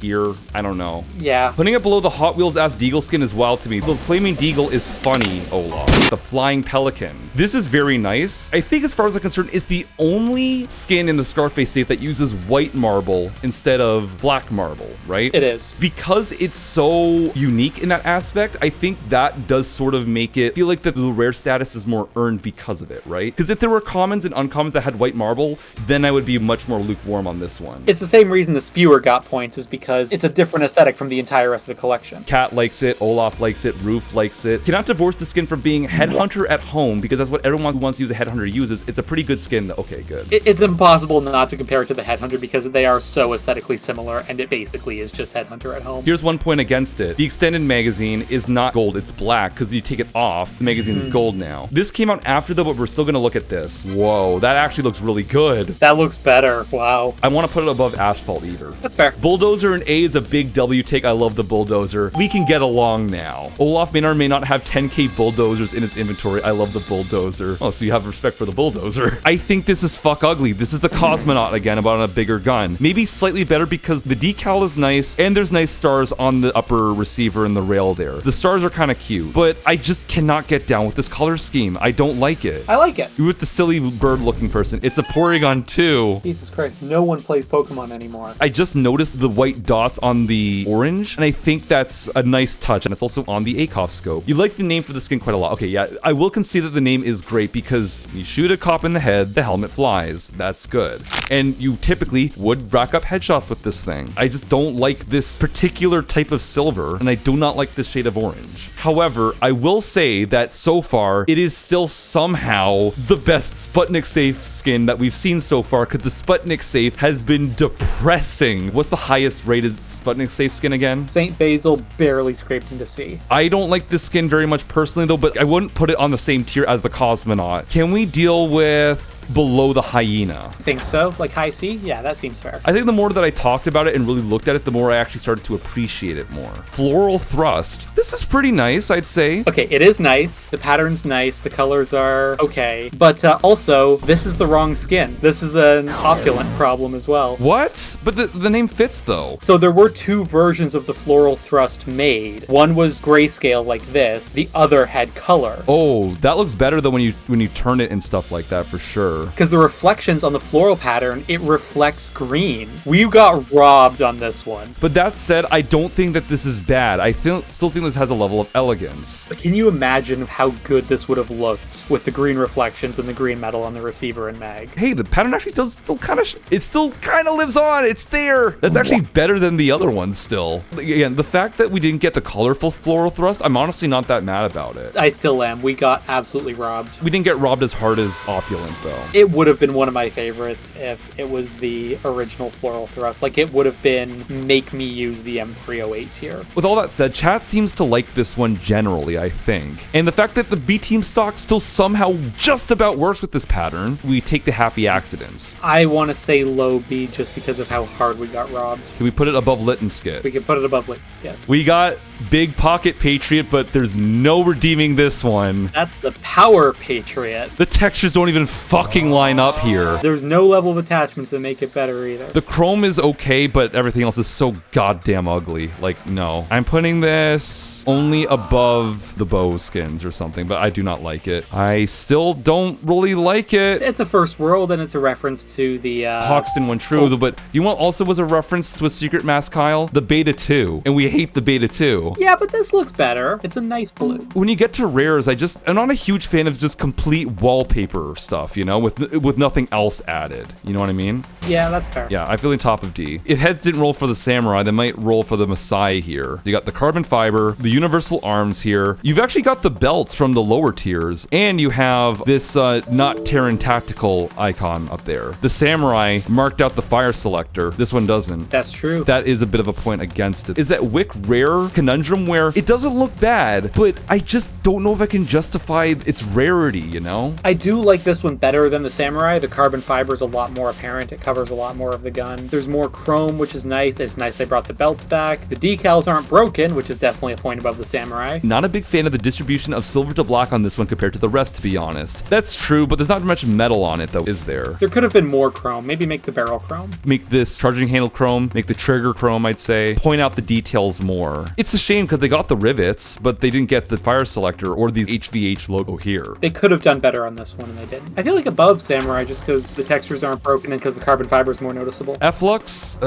here. I don't know. Yeah. Putting it below the Hot Wheels ass Deagle skin is wild to me. The Flaming Deagle is funny, Olaf. The Flying Pelican. This is very nice. I think as far as I'm concerned, it's the only skin in the Scarface safe that uses white marble instead of black marble, right? It is. Because it's so unique in that aspect, I think that does sort of make it feel like that the rare status is more earned because of it, right? Because if there were commons and uncommons that had white marble, then I would be much more lukewarm on this one. It's the same reason the Spewer got points, is because it's a different aesthetic from the entire rest of the collection. Cat likes it, Olaf likes it, Roof likes it. Cannot divorce the skin from being Headhunter at home, because that's what everyone who wants to use a Headhunter uses. It's a pretty good skin. Okay, good. It's impossible not to compare it to the Headhunter because they are so aesthetically similar, and it basically is just Headhunter at home. Here's one point against it. The extended magazine is not gold, it's black, because you take it off, the magazine is gold now. This came out after though, but we're still gonna look at this. Whoa, that actually looks really good. That looks better. Wow. I want to put it above Asphalt Eater. That's fair. Bulldozer Turn A is a big W take. I love the bulldozer. We can get along now. Olaf may or may not have 10k bulldozers in his inventory. I love the bulldozer. Oh, so you have respect for the bulldozer. I think this is fuck ugly. This is the Cosmonaut again, about on a bigger gun. Maybe slightly better because the decal is nice and there's nice stars on the upper receiver and the rail there. The stars are kind of cute, but I just cannot get down with this color scheme. I don't like it. I like it. With the silly bird looking person. It's a Porygon 2. Jesus Christ, no one plays Pokemon anymore. I just noticed the white dots on the orange, and I think that's a nice touch, and it's also on the ACOF scope. You like the name for the skin quite a lot. Okay, yeah, I will concede that the name is great because you shoot a cop in the head, the helmet flies. That's good. And you typically would rack up headshots with this thing. I just don't like this particular type of silver, and I do not like this shade of orange. However, I will say that so far, it is still somehow the best Sputnik safe skin that we've seen so far, because the Sputnik safe has been depressing. What's the highest rated Sputnik safe skin again? St. Basil barely scraped into C. I don't like this skin very much personally though, but I wouldn't put it on the same tier as the Cosmonaut. Can we deal with below the hyena? I think so. Like high C? Yeah, that seems fair. I think the more that I talked about it and really looked at it, the more I actually started to appreciate it more. Floral Thrust. This is pretty nice, I'd say. Okay, it is nice. The pattern's nice. The colors are okay. But also, this is the wrong skin. This is an opulent problem as well. What? But the name fits though. So there were two versions of the Floral Thrust made. One was grayscale like this. The other had color. Oh, that looks better though when you turn it and stuff like that for sure. Because the reflections on the floral pattern, it reflects green. We got robbed on this one. But that said, I don't think that this is bad. I still think this has a level of elegance. But can you imagine how good this would have looked with the green reflections and the green metal on the receiver and mag? Hey, the pattern actually does still kind of, it still kind of lives on. It's there. That's actually better than the other ones still. Again, the fact that we didn't get the colorful floral thrust, I'm honestly not that mad about it. I still am. We got absolutely robbed. We didn't get robbed as hard as Opulent though. It would have been one of my favorites if it was the original floral thrust. Like, it would have been make me use the M308 tier. With all that said, chat seems to like this one generally, I think. And the fact that the B team stock still somehow just about works with this pattern, we take the happy accidents. I want to say low B just because of how hard we got robbed. Can we put it above Lit and Skit? We can put it above Lit and Skit. We got Big Pocket Patriot, but there's no redeeming this one. That's the Power Patriot. The textures don't even fucking line up here. There's no level of attachments that make it better either. The chrome is okay, but everything else is so goddamn ugly. Like, no. I'm putting this only above the bow skins or something, but I do not like it. I still don't really like it. It's a first world, and it's a reference to the Hoxton one, true, but you know what also was a reference to a secret mask, Kyle? The Beta 2, and we hate the Beta 2. Yeah, but this looks better. It's a nice blue. When you get to rares, I'm not a huge fan of just complete wallpaper stuff, you know, with nothing else added. You know what I mean? Yeah, that's fair. Yeah, I feel on top of D. If heads didn't roll for the Samurai, they might roll for the Messiah here. You got the carbon fiber, the universal arms here. You've actually got the belts from the lower tiers, and you have this not Terran tactical icon up there. The Samurai marked out the fire selector. This one doesn't. That's true. That is a bit of a point against it. Is that Wick rare conundrum where it doesn't look bad, but I just don't know if I can justify its rarity, you know? I do like this one better than the Samurai. The carbon fiber is a lot more apparent. It covers a lot more of the gun. There's more chrome, which is nice. It's nice they brought the belts back. The decals aren't broken, which is definitely a point above the Samurai. Not a big fan of the distribution of silver to black on this one compared to the rest, to be honest. That's true, but there's not much metal on it, though, is there? There could have been more chrome. Maybe make the barrel chrome. Make this charging handle chrome, make the trigger chrome, I'd say. Point out the details more. It's a shame because they got the rivets, but they didn't get the fire selector or these HVH logo here. They could have done better on this one, and they didn't. I feel like above Samurai just because the textures aren't broken and because the carbon fiber is more noticeable. F-Lux?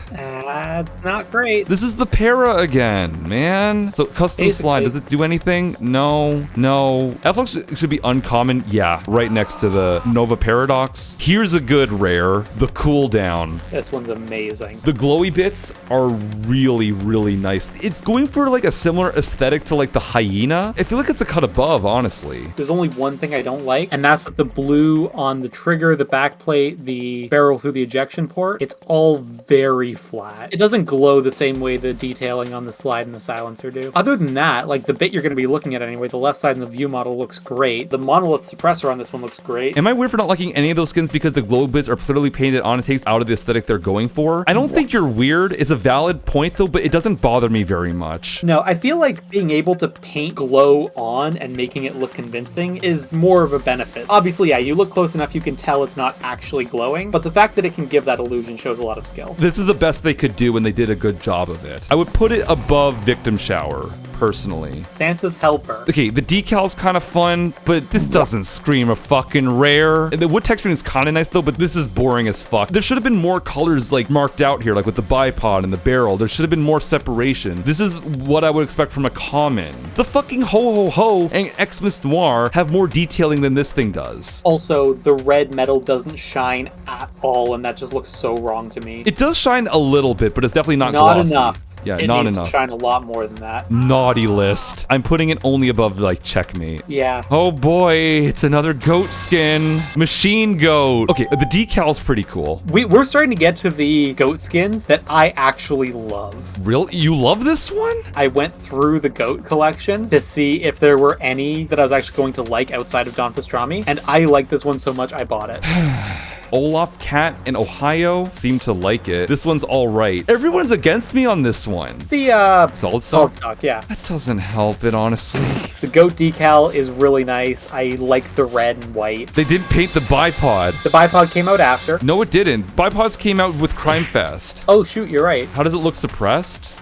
That's not great. This is the para again, man. So custom Basically. slide, does it do anything? No. F-Lux should be uncommon. Yeah, right next to the Nova Paradox. Here's a good rare, the cooldown. This one's amazing. The glowy bits are really, really nice. It's going for like a similar aesthetic to like the hyena. I feel like it's a cut above, honestly. There's only one thing I don't like, and that's that the blue on the trigger, the backplate, the barrel through the ejection port, it's all very flat. that. It doesn't glow the same way the detailing on the slide and the silencer do. Other than that, like the bit you're going to be looking at anyway, the left side in the view model looks great. The monolith suppressor on this one looks great. Am I weird for not liking any of those skins because the glow bits are clearly painted on and takes out of the aesthetic they're going for? I don't think you're weird. It's a valid point though, but it doesn't bother me very much. No, I feel like being able to paint glow on and making it look convincing is more of a benefit. Obviously, yeah, you look close enough, you can tell it's not actually glowing, but the fact that it can give that illusion shows a lot of skill. This is the best they could do, and they did a good job of it. I would put it above Victim Shower, personally. Santa's Helper. Okay, the decal's kind of fun, but this doesn't scream a fucking rare. The wood texturing is kind of nice though, but this is boring as fuck. There should have been more colors like marked out here, like with the bipod and the barrel. There should have been more separation. This is what I would expect from a common. The fucking Ho-Ho-Ho and Xmas Noir have more detailing than this thing does. Also, the red metal doesn't shine at all, and that just looks so wrong to me. It does shine a little bit, but it's definitely not Not glossy. enough. Yeah, It not needs enough. to shine a lot more than that. Naughty list. I'm putting it only above like Checkmate. Yeah. Oh boy, it's another goat skin. Machine goat. Okay, the decal's pretty cool. We're starting to get to the goat skins that I actually love. Real? You love this one? I went through the goat collection to see if there were any that I was actually going to like outside of Don Pastrami, and I like this one so much I bought it. Olaf Cat in Ohio seem to like it. This one's all right. Everyone's against me on this one. The Solid solid stock? stock, yeah. That doesn't help it, honestly. The goat decal is really nice. I like the red and white. They didn't paint the bipod. The bipod came out after. No, it didn't. Bipods came out with Crime Fest. Oh shoot, you're right. How does it look suppressed?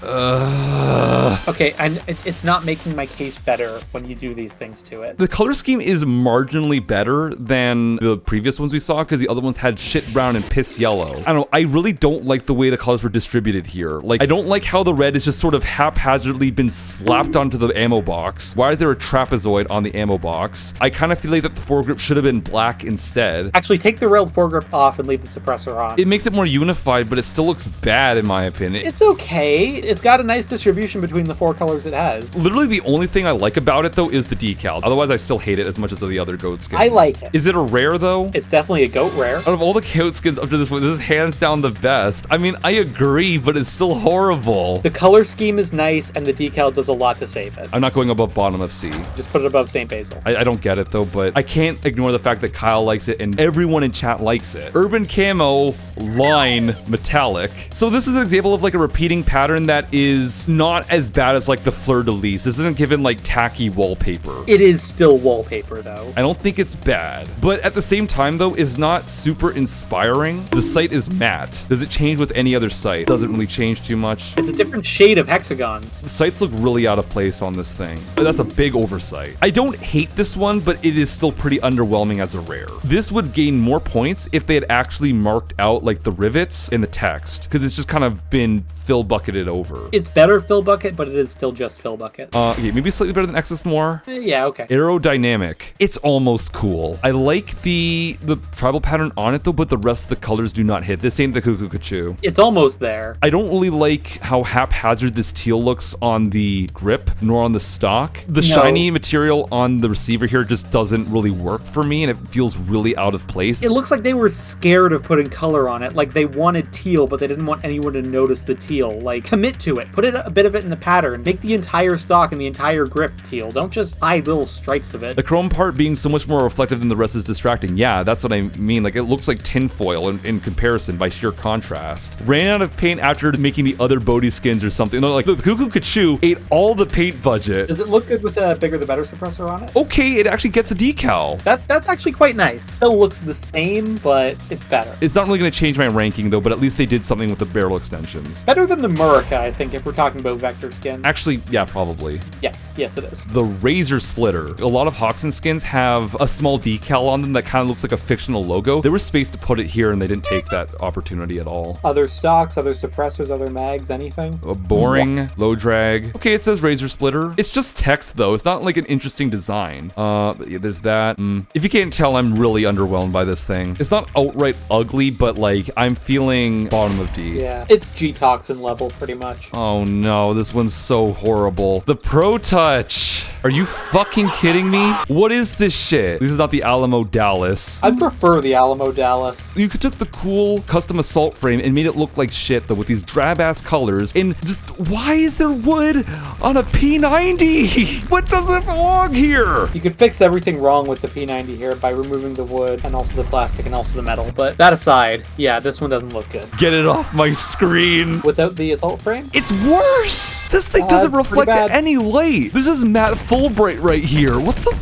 Okay, and it's not making my case better when you do these things to it. The color scheme is marginally better than the previous ones we saw because the other ones had shit brown and piss yellow. I don't know. I really don't like the way the colors were distributed here. Like, I don't like how the red is just sort of haphazardly been slapped onto the ammo box. Why is there a trapezoid on the ammo box? I kind of feel like that the foregrip should have been black instead. Actually, take the railed foregrip off and leave the suppressor on. It makes it more unified, but it still looks bad in my opinion. It's okay. It's got a nice distribution between the four colors it has. Literally the only thing I like about it though is the decal. Otherwise, I still hate it as much as the other goat skins. I like it. Is it a rare though? It's definitely a goat rare. Out of all the goat skins up to this point, this is hands down the best. I mean, I agree, but it's still horrible. The color scheme is nice, and the decal does a lot to save it. I'm not going above bottom of C. Just put it above St. Basil. I don't get it though, but I can't ignore the fact that Kyle likes it and everyone in chat likes it. Urban camo, line, metallic. So this is an example of like a repeating pattern that is not as bad as like the fleur-de-lis. This isn't given like tacky wallpaper. It is still wallpaper, though. I don't think it's bad, but at the same time though, it's not super inspiring. The site is matte. Does it change with any other site? Doesn't really change too much. It's a different shade of hexagons. The sites look really out of place on this thing. That's a big oversight. I don't hate this one, but it is still pretty underwhelming as a rare. This would gain more points if they had actually marked out like the rivets in the text, because it's just kind of been fill bucketed over. It's better fill bucket, but it is still just fill bucket. Okay, maybe slightly better than Xmas Noir. Yeah, okay. Aerodynamic. It's almost cool. I like the tribal pattern on it though, but the rest of the colors do not hit. This ain't the Cuckoo Kachu. It's almost there. I don't really like how haphazard this teal looks on the grip, nor on the stock. The shiny material on the receiver here just doesn't really work for me, and it feels really out of place. It looks like they were scared of putting color on it. Like they wanted teal, but they didn't want anyone to notice the teal. Like, commit to it. Put a bit of it in the pattern. Make the entire stock and the entire grip teal. Don't just hide little stripes of it. The chrome part being so much more reflective than the rest is distracting. Yeah, that's what I mean. Like, it looks like tinfoil in comparison by sheer contrast. Ran out of paint after making the other Bodhi skins or something. No, like, the Cuckoo Kachu ate all the paint budget. Does it look good with a bigger the better suppressor on it? Okay, it actually gets a decal. That's actually quite nice. Still looks the same, but it's better. It's not really going to change my ranking, though, but at least they did something with the barrel extensions. Better than the Murica, I think, if we're talking about vector skin. Actually, yeah, probably. Yes, it is. The Razor Splitter. A lot of Hoxton skins have a small decal on them that kind of looks like a fictional logo. There was space to put it here, and they didn't take that opportunity at all. Other stocks, other suppressors, other mags, anything? Boring, low drag. Okay, it says Razor Splitter. It's just text, though. It's not like an interesting design. But yeah, there's that. If you can't tell, I'm really underwhelmed by this thing. It's not outright ugly, but like I'm feeling bottom of D. Yeah, it's G-Toxin level pretty much. Oh no, this one's so horrible. The Pro Touch. Are you fucking kidding me? What is this shit? This is not the Alamo Dallas. I prefer the Alamo Dallas. You took the cool custom assault frame and made it look like shit though with these drab ass colors. And just why is there wood on a P90? What doesn't belong here? You could fix everything wrong with the P90 here by removing the wood and also the plastic and also the metal. But that aside, yeah, this one doesn't look good. Get it off my screen. Without the assault frame? It's worse. This thing doesn't reflect any light. This is matte Fulbright right here. What the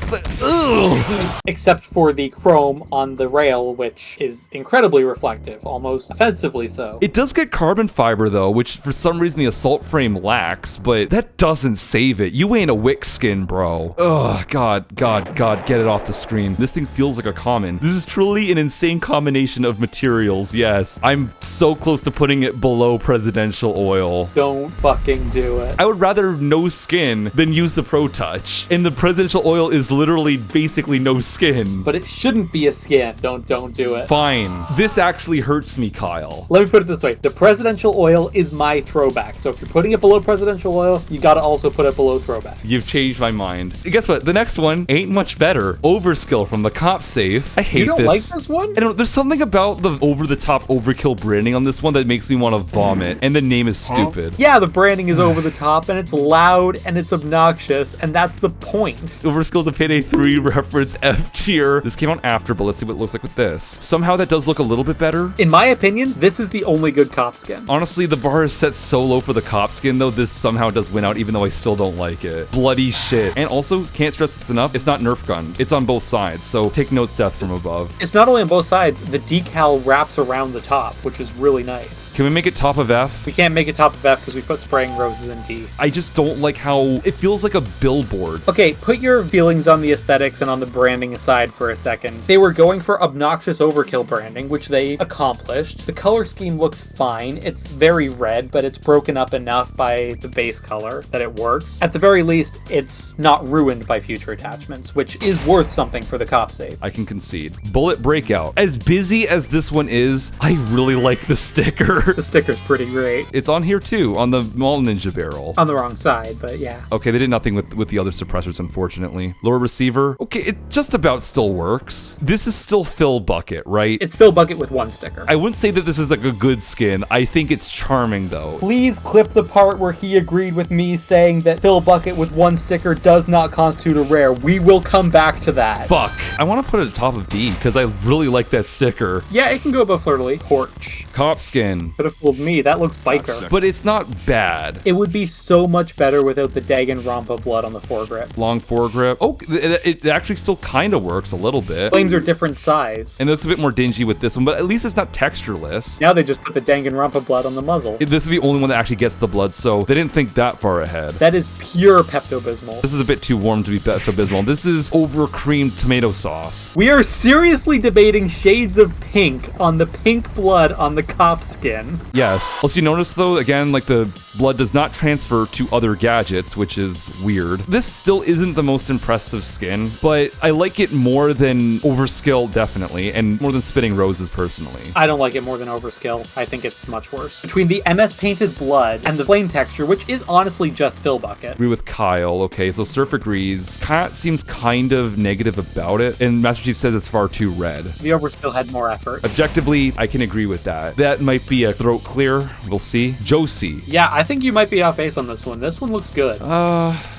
ugh. Except for the chrome on the rail, which is incredibly reflective, almost offensively so. It does get carbon fiber though, which for some reason the assault frame lacks, but that doesn't save it. You ain't a wick skin, bro. Ugh, God, get it off the screen. This thing feels like a common. This is truly an insane combination of materials, yes. I'm so close to putting it below presidential oil. Don't fucking do it. I would rather no skin than use the Pro Touch. And the presidential oil is literally basically no skin. But it shouldn't be a skin. Don't do it. Fine. This actually hurts me, Kyle. Let me put it this way. The presidential oil is my throwback. So if you're putting it below presidential oil, you gotta also put it below throwback. You've changed my mind. Guess what? The next one ain't much better. Overskill from the Cop Safe. I hate this. You don't like this one? I don't, there's something about the over-the-top overkill branding on this one that makes me want to vomit. And the name is stupid. Yeah, the branding is over the top and it's loud and it's obnoxious, and that's the point. Overskill's a Payday 3 reference F tier. This came out after, but let's see what it looks like with this. Somehow that does look a little bit better. In my opinion, this is the only good cop skin. Honestly, the bar is set so low for the cop skin, though this somehow does win out, even though I still don't like it. Bloody shit. And also, can't stress this enough, it's not Nerf gun. It's on both sides, so take notes, death from above. It's not only on both sides, the decal wraps around the top, which is really nice. Can we make it top of F? We can't make it top of F because we put spraying roses in D. I just don't like how it feels like a billboard. Okay, put your feelings on the aesthetics and on the branding aside for a second. They were going for obnoxious overkill branding, which they accomplished. The color scheme looks fine. It's very red, but it's broken up enough by the base color that it works. At the very least, it's not ruined by future attachments, which is worth something for the cop safe. I can concede. Bullet Breakout. As busy as this one is, I really like the sticker. The sticker's pretty great. It's on here too, on the Mall Ninja barrel. On the wrong side, but yeah. Okay, they did nothing with the other suppressors, unfortunately. Lower receiver. Okay, it just about still works. This is still Fill Bucket, right? It's Fill Bucket with one sticker. I wouldn't say that this is like a good skin. I think it's charming though. Please clip the part where he agreed with me saying that Fill Bucket with one sticker does not constitute a rare. We will come back to that. Fuck. I want to put it at top of D because I really like that sticker. Yeah, it can go above Flirtily. Torch. Cop skin. Could have fooled me. That looks biker. But it's not bad. It would be so much better without the Danganronpa blood on the foregrip. Long foregrip. Oh, it actually still kind of works a little bit. Flames are different size. And it's a bit more dingy with this one, but at least it's not textureless. Now they just put the Danganronpa blood on the muzzle. This is the only one that actually gets the blood, so they didn't think that far ahead. That is pure Pepto-Bismol. This is a bit too warm to be Pepto-Bismol. This is over-creamed tomato sauce. We are seriously debating shades of pink on the pink blood on the cop skin. Yes. Also, you notice though, again, like the blood does not transfer to other gadgets, which is weird. This still isn't the most impressive skin, but I like it more than Overskill, definitely, and more than Spitting Roses, personally. I don't like it more than Overskill. I think it's much worse. Between the MS painted blood and the flame texture, which is honestly just Fill Bucket. Agree with Kyle. Okay, so Surf agrees. Kat seems kind of negative about it, and Master Chief says it's far too red. The Overskill had more effort. Objectively, I can agree with that. That might be a throat clear. We'll see. Josie. Yeah, I think you might be off base on this one. This one looks good.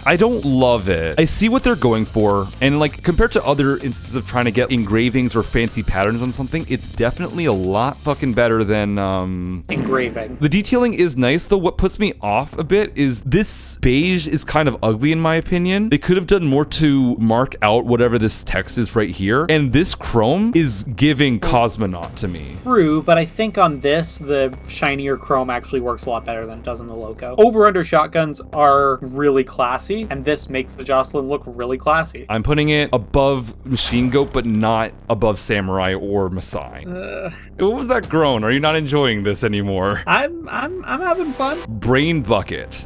I don't love it. I see what they're going for, and like compared to other instances of trying to get engravings or fancy patterns on something, it's definitely a lot fucking better than engraving. The detailing is nice, though what puts me off a bit is this beige is kind of ugly in my opinion. They could have done more to mark out whatever this text is right here, and this chrome is giving Cosmonaut to me. True, but I think on this, the shinier chrome actually works a lot better than it does on the logo. Over-under shotguns are really classy, and this makes the Jocelyn look really classy. I'm putting it above Machine Goat, but not above Samurai or Masai. What was that groan? Are you not enjoying this anymore? I'm having fun. Brain Bucket.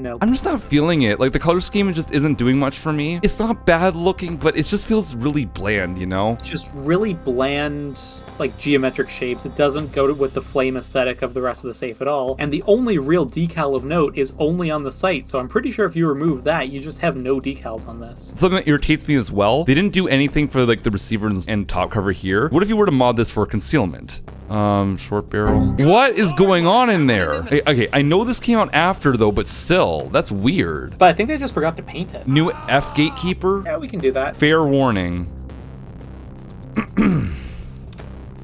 no. I'm just not feeling it. Like, the color scheme just isn't doing much for me. It's not bad looking, but it just feels really bland, you know? It's just really bland, like geometric shapes. It doesn't go with the flame aesthetic of the rest of the safe at all. And the only real decal of note is only on the site. So I'm pretty sure if you remove that, you just have no decals on this. Something that irritates me as well, they didn't do anything for like the receiver and top cover here. What if you were to mod this for concealment? Short barrel. What is going on in there? Okay, I know this came out after though, but still, that's weird. But I think they just forgot to paint it. New F gatekeeper? Yeah, we can do that. Fair warning.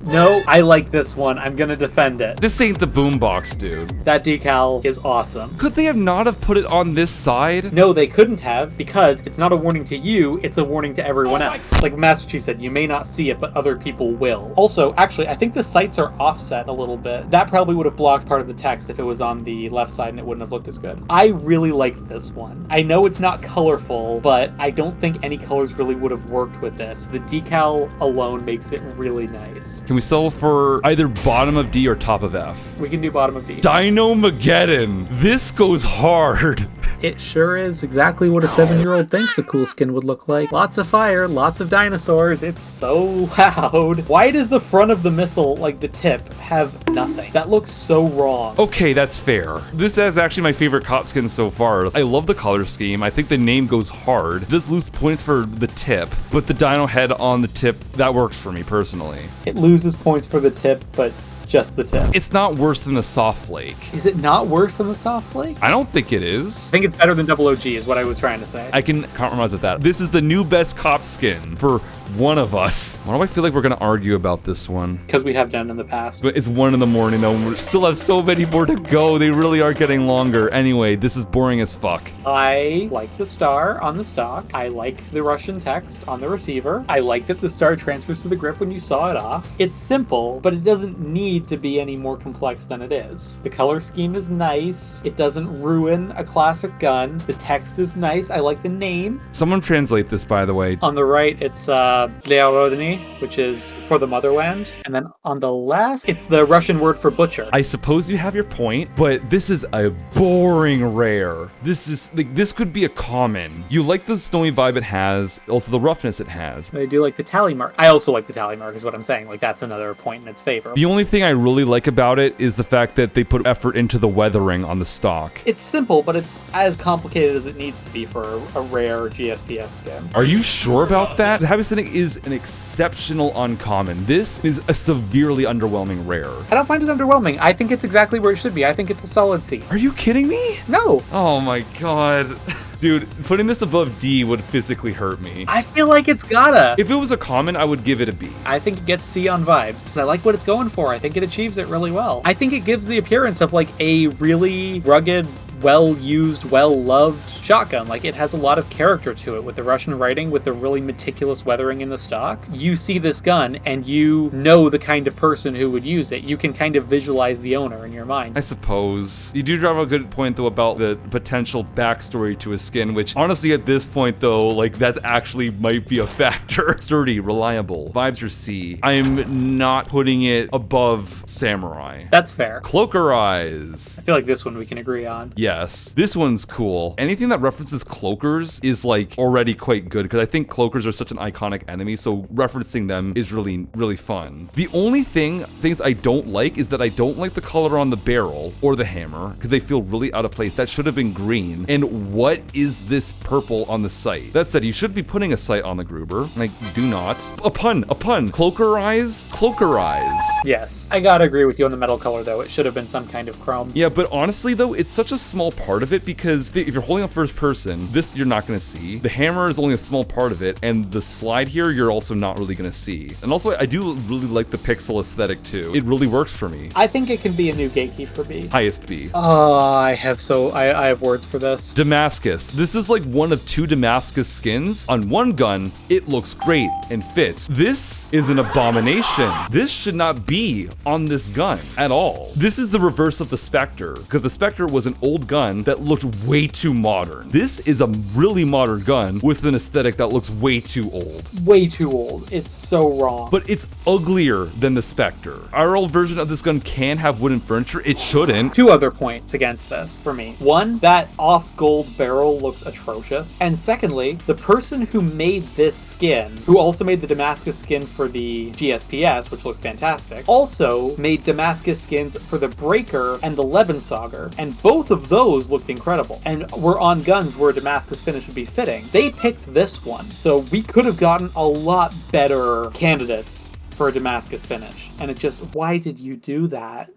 No, I like this one. I'm gonna defend it. This ain't the boombox, dude. That decal is awesome. Could they have not have put it on this side? No, they couldn't have, because it's not a warning to you, it's a warning to everyone else. Like Master Chief said, you may not see it, but other people will. Also, actually, I think the sights are offset a little bit. That probably would have blocked part of the text if it was on the left side and it wouldn't have looked as good. I really like this one. I know it's not colorful, but I don't think any colors really would have worked with this. The decal alone makes it really nice. Can we sell for either bottom of D or top of F? We can do bottom of D. Dino-mageddon. This goes hard. It sure is exactly what a 7-year-old thinks a cool skin would look like. Lots of fire, lots of dinosaurs. It's so loud. Why does the front of the missile, like the tip, have nothing? That looks so wrong. Okay, that's fair. This is actually my favorite cop skin so far. I love the color scheme. I think the name goes hard. It does lose points for the tip, but the dino head on the tip, that works for me personally. It loses points for the tip, but just the tip. It's not worse than the soft flake. Is it not worse than the soft flake? I don't think it is. I think it's better than Double OG is what I was trying to say. I can compromise with that. This is the new best cop skin for one of us. Why do I feel like we're gonna argue about this one? Because we have done in the past. But it's 1 in the morning though, and we still have so many more to go. They really are getting longer. Anyway, this is boring as fuck. I like the star on the stock. I like the Russian text on the receiver. I like that the star transfers to the grip when you saw it off. It's simple, but it doesn't need to be any more complex than it is. The color scheme is nice. It doesn't ruin a classic gun. The text is nice. I like the name. Someone translate this, by the way. On the right, it's Leorodny, which is for the motherland. And then on the left, it's the Russian word for butcher. I suppose you have your point, but this is a boring rare. This is like, this could be a common. You like the snowy vibe it has, also the roughness it has. I do like the tally mark. I also like the tally mark is what I'm saying. Like that's another point in its favor. The only thing I really like about it is the fact that they put effort into the weathering on the stock. It's simple, but it's as complicated as it needs to be for a rare GSPS skin. Are you sure about that? The Habicetic is an exceptional uncommon. This is a severely underwhelming rare. I don't find it underwhelming. I think it's exactly where it should be. I think it's a solid C. Are you kidding me? No. Oh my god. Dude, putting this above D would physically hurt me. I feel like it's gotta. If it was a common, I would give it a B. I think it gets C on vibes. I like what it's going for. I think it achieves it really well. I think it gives the appearance of like a really rugged, well-used, well-loved shotgun. Like it has a lot of character to it with the Russian writing, with the really meticulous weathering in the stock. You see this gun and you know the kind of person who would use it. You can kind of visualize the owner in your mind. I suppose. You do drive a good point though about the potential backstory to a skin, which honestly at this point though, like that actually might be a factor. Sturdy, reliable. Vibes are C. I'm not putting it above Samurai. That's fair. Cloaker Eyes. I feel like this one we can agree on. Yes, this one's cool. Anything that references cloakers is like already quite good because I think cloakers are such an iconic enemy, so referencing them is really, really fun. The only things I don't like is that I don't like the color on the barrel or the hammer because they feel really out of place. That should have been green. And what is this purple on the sight? That said, you should be putting a sight on the Gruber. Like, do not. A pun. Cloaker Eyes? Cloaker Eyes. Yes. I gotta agree with you on the metal color though. It should have been some kind of chrome. Yeah, but honestly though, it's such a small part of it because if you're holding up first person, this you're not going to see. The hammer is only a small part of it, and the slide here you're also not really going to see. And also, I do really like the pixel aesthetic too. It really works for me. I think it can be a new gatekeep for B. Highest B. I have words for this. Damascus. This is like one of 2 Damascus skins. On one gun, it looks great and fits. This is an abomination. This should not be on this gun at all. This is the reverse of the Spectre, because the Spectre was an old old gun that looked way too modern. This is a really modern gun with an aesthetic that looks way too old. Way too old. It's so wrong. But it's uglier than the Spectre. Our old version of this gun can have wooden furniture. It shouldn't. 2 other points against this for me. 1, that off-gold barrel looks atrocious. And secondly, the person who made this skin, who also made the Damascus skin for the GSPS, which looks fantastic, also made Damascus skins for the Breaker and the Lebensauger, and both of those looked incredible and were on guns where a Damascus finish would be fitting. They picked this one, so we could have gotten a lot better candidates for a Damascus finish. And it just, why did you do that?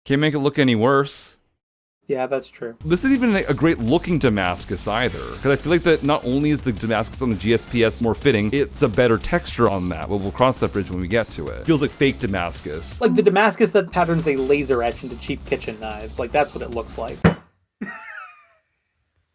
Can't make it look any worse. Yeah, that's true. This isn't even a great looking Damascus either, because I feel like that not only is the Damascus on the GSPS more fitting, it's a better texture on that. We'll cross that bridge when we get to it. Feels like fake Damascus. Like the Damascus that patterns a laser etch into cheap kitchen knives. Like, that's what it looks like.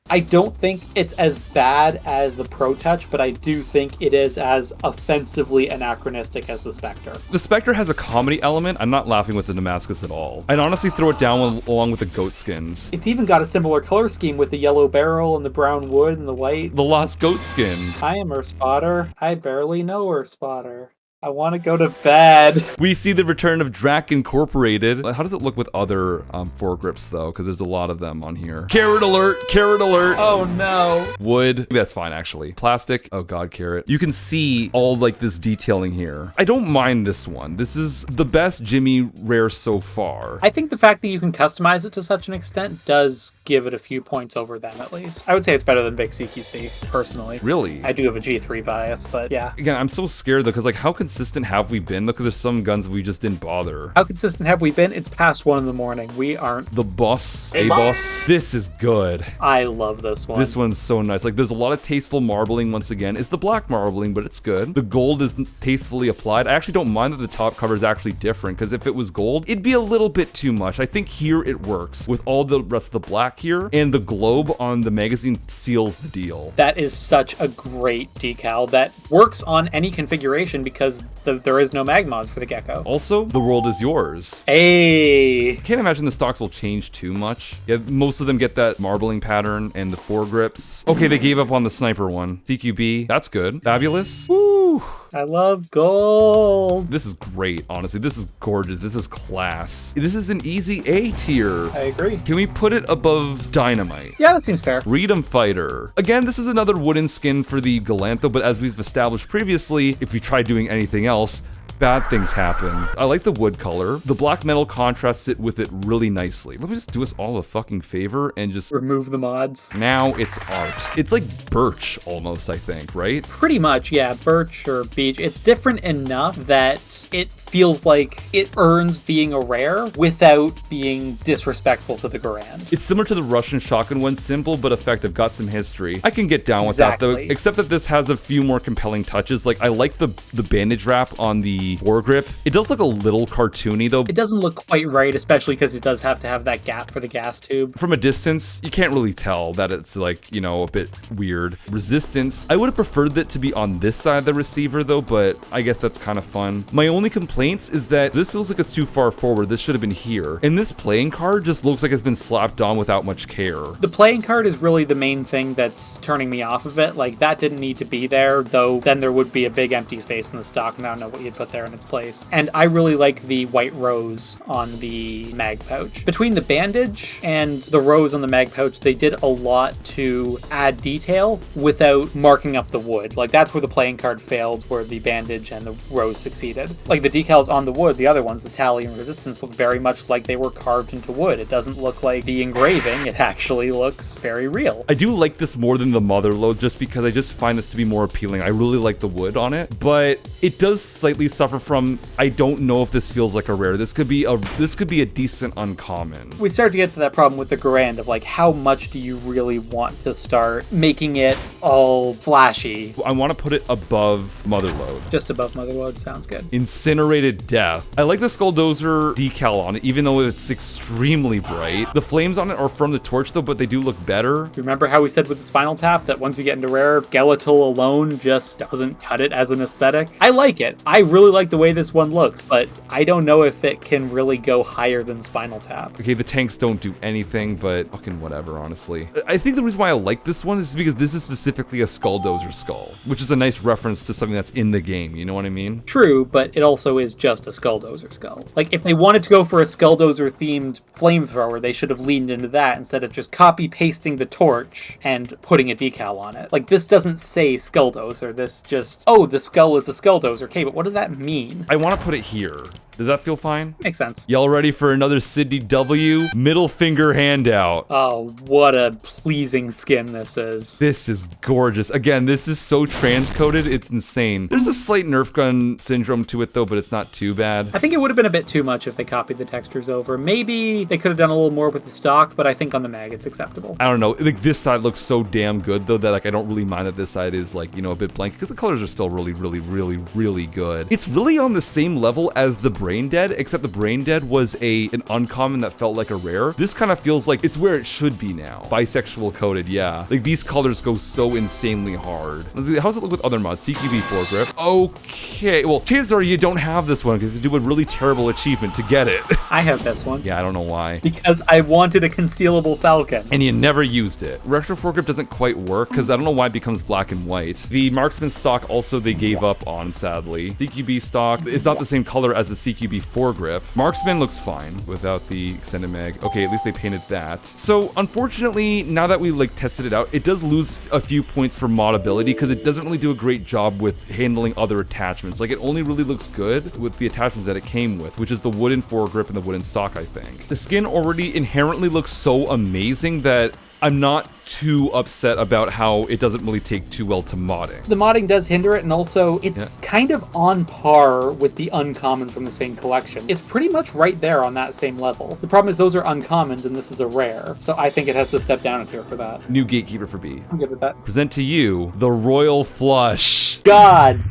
I don't think it's as bad as the Pro Touch, but I do think it is as offensively anachronistic as the Spectre. The Spectre has a comedy element. I'm not laughing with the Damascus at all. I'd honestly throw it down along with the goat skins. It's even got a similar color scheme with the yellow barrel and the brown wood and the white. The lost goat skin. I am her spotter. I barely know her spotter. I want to go to bed. We see the return of Drac Incorporated. How does it look with other foregrips, though? Because there's a lot of them on here. Carrot alert! Carrot alert! Oh, no. Wood. Maybe that's fine, actually. Plastic. Oh, God, carrot. You can see all, like, this detailing here. I don't mind this one. This is the best Jimmy rare so far. I think the fact that you can customize it to such an extent does give it a few points over them, at least. I would say it's better than Big CQC, personally. Really? I do have a G3 bias, but yeah. Again, I'm so scared, though, because, like, how consistent have we been? Look, there's some guns we just didn't bother. How consistent have we been? It's past 1 in the morning. We aren't. The boss, A-boss. This is good. I love this one. This one's so nice. Like, there's a lot of tasteful marbling once again. It's the black marbling, but it's good. The gold is tastefully applied. I actually don't mind that the top cover is actually different, because if it was gold, it'd be a little bit too much. I think here it works with all the rest of the black here, and the globe on the magazine seals the deal. That is such a great decal that works on any configuration because there is no mag mods for the Gecko. Also, the world is yours. Hey! Can't imagine the stocks will change too much. Yeah, most of them get that marbling pattern and the foregrips. Okay, they gave up on the sniper one. CQB, that's good. Fabulous. Woo! I love gold. This is great, honestly. This is gorgeous. This is class. This is an easy A tier. I agree. Can we put it above Dynamite? Yeah, that seems fair. Freedom Fighter. Again, this is another wooden skin for the Galantho, but as we've established previously, if you try doing anything else, bad things happen. I like the wood color. The black metal contrasts it with it really nicely. Let me just do us all a fucking favor and just remove the mods. Now it's art. It's like birch almost, I think, right? Pretty much, yeah. Birch or beech. It's different enough that it feels like it earns being a rare without being disrespectful to the Garand. It's similar to the Russian shotgun one, simple but effective, got some history. I can get down with that though, except that this has a few more compelling touches. Like, I like the bandage wrap on the foregrip. It does look a little cartoony though. It doesn't look quite right, especially because it does have to have that gap for the gas tube. From a distance, you can't really tell that it's like, you know, a bit weird. Resistance, I would have preferred it to be on this side of the receiver though, but I guess that's kind of fun. My only complaint is that this feels like it's too far forward. This should have been here. And this playing card just looks like it's been slapped on without much care. The playing card is really the main thing that's turning me off of it. Like, that didn't need to be there, though then there would be a big empty space in the stock, and I don't know what you'd put there in its place. And I really like the white rose on the mag pouch. Between the bandage and the rose on the mag pouch, they did a lot to add detail without marking up the wood. Like, that's where the playing card failed, where the bandage and the rose succeeded. Like, the decals on the wood, the other ones, the tally and resistance, look very much like they were carved into wood. It doesn't look like the engraving. It actually looks very real. I do like this more than the Motherlode just because I just find this to be more appealing. I really like the wood on it, but it does slightly suffer from, I don't know if this feels like a rare. This could be a decent uncommon. We start to get to that problem with the Garand of like, how much do you really want to start making it all flashy? I want to put it above Motherlode. Just above Motherlode sounds good. Incinerate underrated death. I like the Skulldozer decal on it, even though it's extremely bright. The flames on it are from the torch though, but they do look better. Remember how we said with the Spinal Tap that once you get into rare, skeletal alone just doesn't cut it as an aesthetic? I like it. I really like the way this one looks, but I don't know if it can really go higher than Spinal Tap. Okay, the tanks don't do anything, but fucking whatever, honestly. I think the reason why I like this one is because this is specifically a Skulldozer skull, which is a nice reference to something that's in the game, you know what I mean? True, but it also is just a Skulldozer skull. Like, if they wanted to go for a Skulldozer-themed flamethrower, they should have leaned into that instead of just copy-pasting the torch and putting a decal on it. Like, this doesn't say Skulldozer, this just, oh, the skull is a Skulldozer. Okay, but what does that mean? I want to put it here. Does that feel fine? Makes sense. Y'all ready for another Sydney W? Middle finger handout. Oh, what a pleasing skin this is. This is gorgeous. Again, this is so transcoded, it's insane. There's a slight Nerf gun syndrome to it though, but it's not too bad. I think it would have been a bit too much if they copied the textures over. Maybe they could have done a little more with the stock, but I think on the mag it's acceptable. I don't know. Like, this side looks so damn good though that like I don't really mind that this side is like, you know, a bit blank because the colors are still really, really, really, really good. It's really on the same level as the Brain Dead, except the Brain Dead was an uncommon that felt like a rare. This kind of feels like it's where it should be now. Bisexual coded, yeah. Like, these colors go so insanely hard. How does it look with other mods? CQB foregrip. Okay, well, chances are you don't have this one because you do a really terrible achievement to get it. I have this one. Yeah, I don't know why. Because I wanted a concealable falcon. And you never used it. Retro foregrip doesn't quite work because I don't know why it becomes black and white. The marksman stock also they gave up on, sadly. CQB stock is not the same color as the CQB foregrip. Marksman looks fine without the extended mag. Okay, at least they painted that. So unfortunately, now that we like tested it out, it does lose a few points for modability because it doesn't really do a great job with handling other attachments. Like, it only really looks good with the attachments that it came with, which is the wooden foregrip and the wooden stock, I think. The skin already inherently looks so amazing that I'm not too upset about how it doesn't really take too well to modding. The modding does hinder it, and also it's kind of on par with the uncommons from the same collection. It's pretty much right there on that same level. The problem is those are uncommons and this is a rare, so I think it has to step down a tier for that. New gatekeeper for B. I'm good with that. Present to you the Royal Flush. God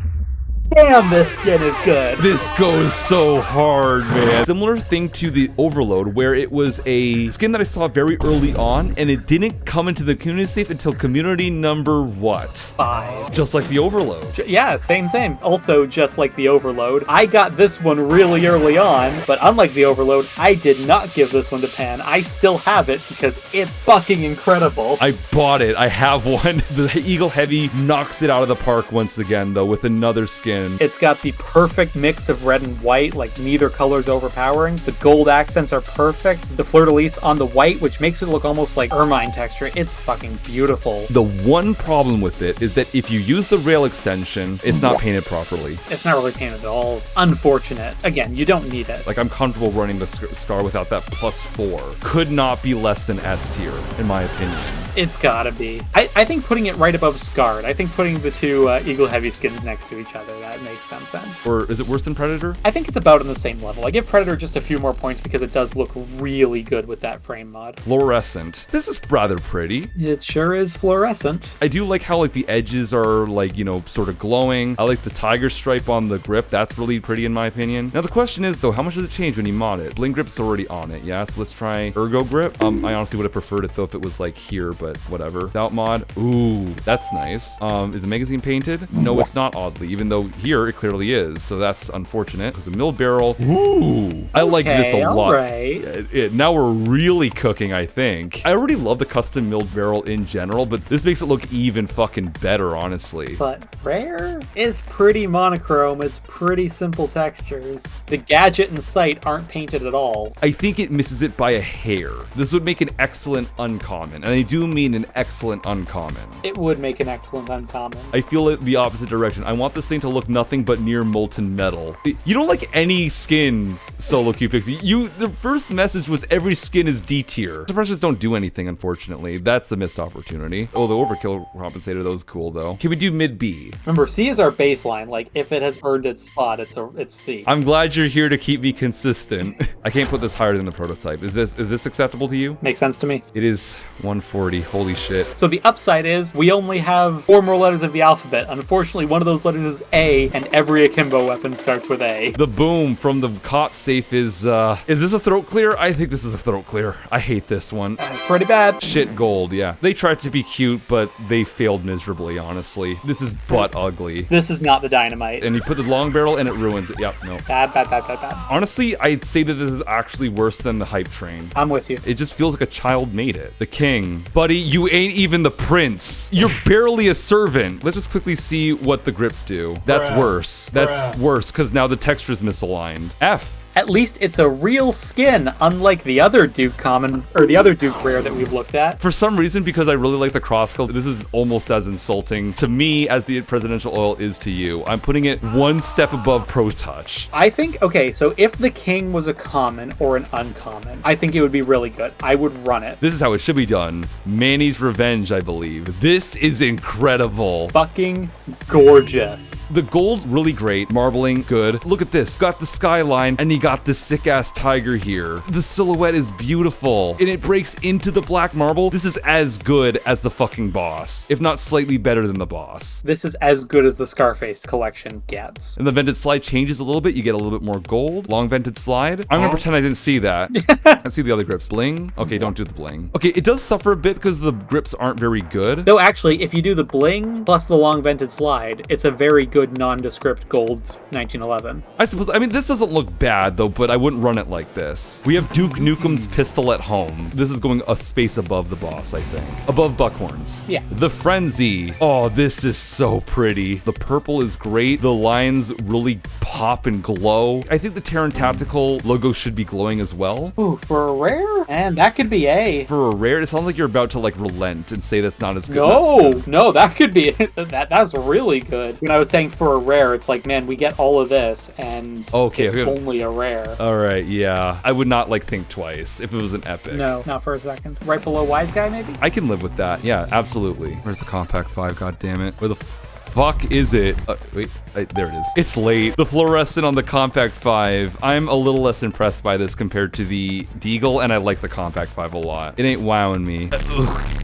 damn, this skin is good. This goes so hard, man. Similar thing to the Overload, where it was a skin that I saw very early on, and it didn't come into the community safe until community number what? 5. Just like the Overload. Yeah, same. Also, just like the Overload, I got this one really early on, but unlike the Overload, I did not give this one to Phann. I still have it because it's fucking incredible. I bought it. I have one. The Eagle Heavy knocks it out of the park once again, though, with another skin. It's got the perfect mix of red and white, like neither color's overpowering. The gold accents are perfect. The fleur-de-lis on the white, which makes it look almost like ermine texture. It's fucking beautiful. The one problem with it is that if you use the rail extension, it's not painted properly. It's not really painted at all. Unfortunate. Again, you don't need it. Like, I'm comfortable running the Scar without that +4. Could not be less than S tier, in my opinion. It's gotta be. I think putting it right above Scarred. I think putting the two Eagle Heavy skins next to each other, that makes some sense. Or is it worse than Predator? I think it's about on the same level. I give Predator just a few more points because it does look really good with that frame mod. Fluorescent. This is rather pretty. It sure is fluorescent. I do like how like the edges are like, you know, sort of glowing. I like the tiger stripe on the grip. That's really pretty in my opinion. Now the question is though, how much does it change when you mod it? Bling grip's already on it, yeah? So let's try Ergo grip. I honestly would have preferred it though if it was like here, but whatever. Without mod. Ooh, that's nice. Is the magazine painted? No, it's not, oddly, even though here it clearly is. So that's unfortunate because the milled barrel. Ooh, I like this a lot. Right. Now we're really cooking, I think. I already love the custom milled barrel in general, but this makes it look even fucking better, honestly. But rare is pretty monochrome. It's pretty simple textures. The gadget and sight aren't painted at all. I think it misses it by a hair. This would make an excellent uncommon, and I do mean an excellent uncommon. It would make an excellent uncommon. I feel it the opposite direction. I want this thing to look nothing but near molten metal. You don't like any skin, Solo Q Pixie. The first message was every skin is D tier. Suppressors don't do anything, unfortunately. That's a missed opportunity. Oh, the overkill compensator, that was cool though. Can we do mid B? Remember, C is our baseline. Like, if it has earned its spot, it's C. I'm glad you're here to keep me consistent. I can't put this higher than the prototype. Is this acceptable to you? Makes sense to me. It is 140. Holy shit. So the upside is we only have 4 more letters of the alphabet. Unfortunately, one of those letters is A, and every akimbo weapon starts with A. The boom from the cot safe is this a throat clear? I think this is a throat clear. I hate this one. That's pretty bad. Shit gold, yeah. They tried to be cute, but they failed miserably, honestly. This is butt ugly. This is not the dynamite. And you put the long barrel and it ruins it. Yep, no. Bad. Honestly, I'd say that this is actually worse than the hype train. I'm with you. It just feels like a child made it. The king. Buddy, you ain't even the prince. You're barely a servant. Let's just quickly see what the grips do. That's worse. That's worse, because now the texture is misaligned. F. At least it's a real skin, unlike the other Duke common, or the other Duke rare that we've looked at. For some reason, because I really like the crosscut, this is almost as insulting to me as the presidential oil is to you. I'm putting it one step above Pro Touch. I think, okay, so if the king was a common or an uncommon, I think it would be really good. I would run it. This is how it should be done. Manny's Revenge, I believe. This is incredible. Fucking gorgeous. The gold, really great. Marbling, good. Look at this. Got the skyline, and you got this sick-ass tiger here. The silhouette is beautiful, and it breaks into the black marble. This is as good as the fucking boss, if not slightly better than the boss. This is as good as the Scarface collection gets. And the vented slide changes a little bit. You get a little bit more gold. Long vented slide. I'm gonna pretend I didn't see that. I see the other grips. Bling. Okay, don't do the bling. Okay, it does suffer a bit because the grips aren't very good. Though actually, if you do the bling plus the long vented slide, it's a very good nondescript gold 1911. I suppose, I mean, this doesn't look bad though, but I wouldn't run it like this. We have Duke Nukem's pistol at home. This is going a space above the boss, I think. Above Buckhorn's. Yeah. The Frenzy. Oh, this is so pretty. The purple is great. The lines really pop and glow. I think the Terran Tactical logo should be glowing as well. Ooh, for a rare? And that could be A. For a rare, it sounds like you're about to like relent and say that's not as good. No, that could be that's really good. When I was saying for a rare, it's like, man, we get all of this and it's only a rare. All right, yeah. I would not like think twice if it was an epic. No, not for a second. Right below Wise Guy, maybe? I can live with that. Yeah, absolutely. Where's the Compact 5? God damn it. Where the fuck is it? Wait, there it is. It's late. The fluorescent on the Compact 5. I'm a little less impressed by this compared to the Deagle, and I like the Compact 5 a lot. It ain't wowing me.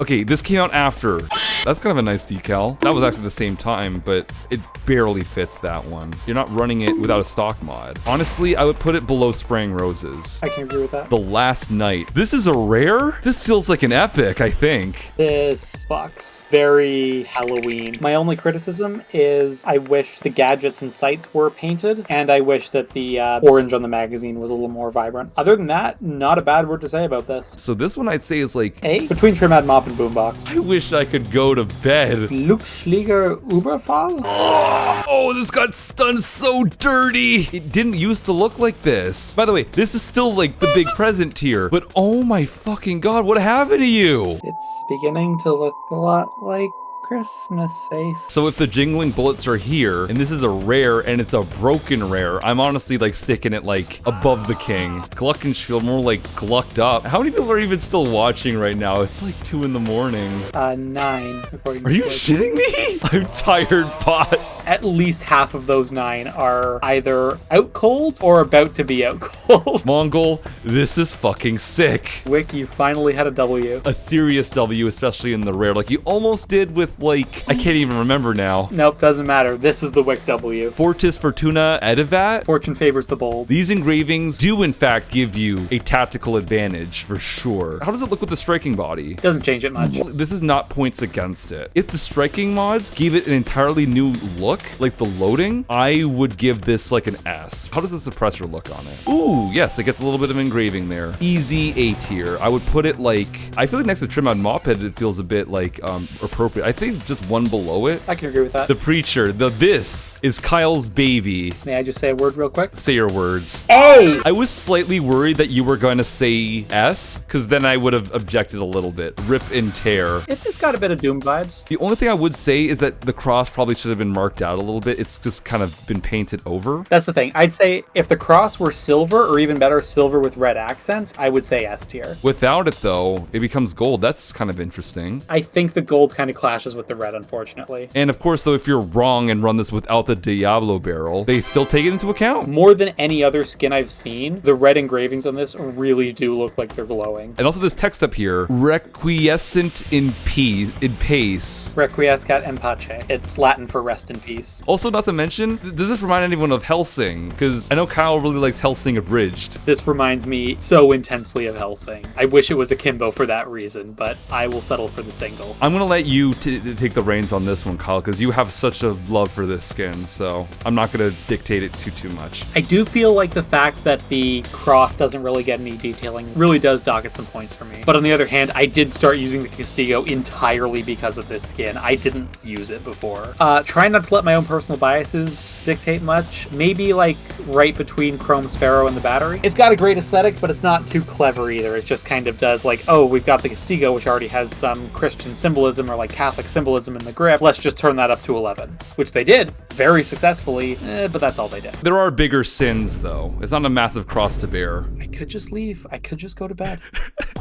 Okay, this came out after. That's kind of a nice decal. That was actually the same time, but it barely fits that one. You're not running it without a stock mod. Honestly, I would put it below Spraying Roses. I can agree with that. The Last Night. This is a rare? This feels like an epic, I think. This fucks. Very Halloween. My only criticism is I wish the gadgets and sights were painted, and I wish that the orange on the magazine was a little more vibrant. Other than that, not a bad word to say about this. So this one I'd say is like... A? Between Trimad Mop and Boombox. I wish I could go to bed. Luke Schläger Uberfall? Oh, this got done so dirty. It didn't used to look like this. By the way, this is still like the big present tier, but oh my fucking god, what happened to you? It's beginning to look a lot like Christmas safe. So if the jingling bullets are here, and this is a rare, and it's a broken rare, I'm honestly like sticking it like above the king. Gluckenspiel, more like glucked up. How many people are even still watching right now? It's like 2 in the morning. 9. According Are to you Blake. shitting me? I'm tired, boss. At least half of those 9 are either out cold or about to be out cold. Mongol, this is fucking sick. Wick, you finally had a W. A serious W, especially in the rare. Like you almost did with like, I can't even remember now. Nope, doesn't matter. This is the Wick W. Fortis Fortuna Edivat. Fortune favors the bold. These engravings do in fact give you a tactical advantage for sure. How does it look with the striking body? Doesn't change it much. This is not points against it. If the striking mods gave it an entirely new look, like the loading, I would give this like an S. How does the suppressor look on it? Ooh, yes, it gets a little bit of engraving there. Easy A tier. I would put it like, I feel like next to Trim on Mophead, it feels a bit like appropriate. I think just one below it. I can agree with that. The Preacher. This is Kyle's baby. May I just say a word real quick? Say your words. A! I was slightly worried that you were going to say S, because then I would have objected a little bit. Rip and tear. It's got a bit of Doom vibes. The only thing I would say is that the cross probably should have been marked out a little bit. It's just kind of been painted over. That's the thing. I'd say if the cross were silver, or even better, silver with red accents, I would say S tier. Without it, though, it becomes gold. That's kind of interesting. I think the gold kind of clashes with with the red, unfortunately. And of course, though, if you're wrong and run this without the Diablo barrel, they still take it into account. More than any other skin I've seen, the red engravings on this really do look like they're glowing. And also this text up here, requiescent in peace, in pace. Requiescat in pace. It's Latin for rest in peace. Also, not to mention, does this remind anyone of Hellsing? Because I know Kyle really likes Hellsing Abridged. This reminds me so intensely of Hellsing. I wish it was akimbo for that reason, but I will settle for the single. I'm gonna let you take the reins on this one, Kyle, because you have such a love for this skin, so I'm not gonna dictate it too much. I do feel like the fact that the cross doesn't really get any detailing really does docket some points for me. But on the other hand, I did start using the Castigo entirely because of this skin. I didn't use it before. Try not to let my own personal biases dictate much. Maybe like right between Chrome Sparrow and the battery. It's got a great aesthetic, but it's not too clever either. It just kind of does like, oh, we've got the Castigo, which already has some Christian symbolism or like Catholic symbolism in the grip. Let's just turn that up to 11, which they did very successfully, but that's all they did. There are bigger sins, though. It's not a massive cross to bear. I could just leave. I could just go to bed.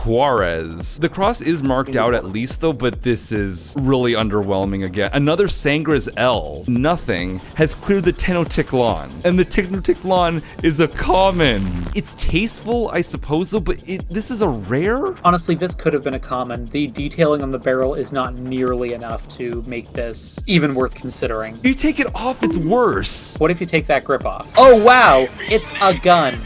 Juarez. The cross is marked out at least, though, but this is really underwhelming again. Another Sangra's L. Nothing has cleared the Tenochtitlan, and the Tenochtitlan is a common. It's tasteful, I suppose, though, but this is a rare? Honestly, this could have been a common. The detailing on the barrel is not nearly enough to make this even worth considering. You take it off, it's worse. What if you take that grip off? Oh, wow, it's a gun.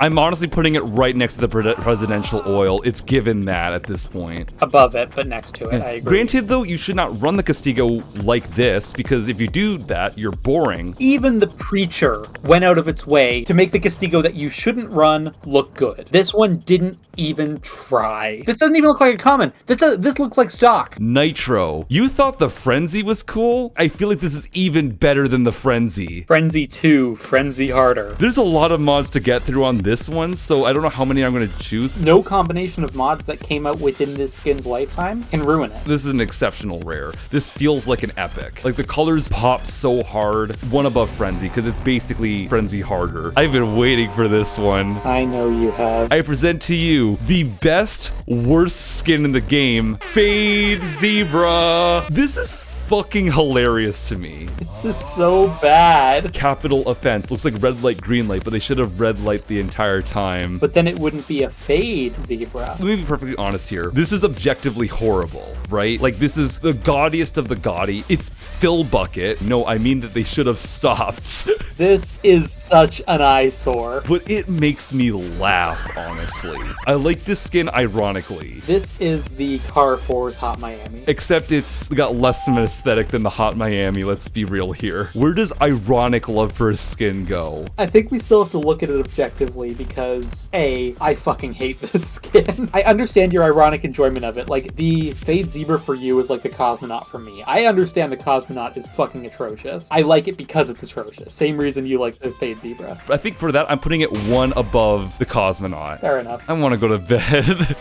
I'm honestly putting it right next to the presidential oil. It's given that at this point. Above it, but next to it, I agree. Granted, though, you should not run the Castigo like this, because if you do that, you're boring. Even the Preacher went out of its way to make the Castigo that you shouldn't run look good. This one didn't even try. This doesn't even look like a common. This looks like stock. Nitro. You thought the Frenzy was cool? I feel like this is even better than the Frenzy. Frenzy 2, Frenzy harder. There's a lot of mods to get through on this one, so I don't know how many I'm going to choose. No combination of mods that came out within this skin's lifetime can ruin it. This is an exceptional rare. This feels like an epic. Like the colors pop so hard. One above Frenzy, because it's basically Frenzy harder. I've been waiting for this one. I know you have. I present to you the best, worst skin in the game, Fade Zebra. This is fucking hilarious to me. This is so bad. Capital offense. Looks like red light, green light, but they should have red light the entire time. But then it wouldn't be a Fade Zebra. Let me be perfectly honest here. This is objectively horrible, right? Like, this is the gaudiest of the gaudy. It's Fill Bucket. No, I mean that they should have stopped. This is such an eyesore. But it makes me laugh, honestly. I like this skin ironically. This is the Carrefour's Hot Miami. Except it's got less of an aesthetic than the Hot Miami, let's be real here. Where does ironic love for a skin go? I think we still have to look at it objectively because, A, I fucking hate this skin. I understand your ironic enjoyment of it. Like, the Fade Zebra for you is like the Cosmonaut for me. I understand the Cosmonaut is fucking atrocious. I like it because it's atrocious. Same reason you like the Fade Zebra. I think for that, I'm putting it one above the Cosmonaut. Fair enough. I want to go to bed.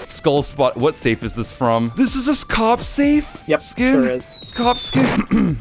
Skull Spot. What safe is this from? This is a cop safe? Yep, skin? sure is. It's cop skin.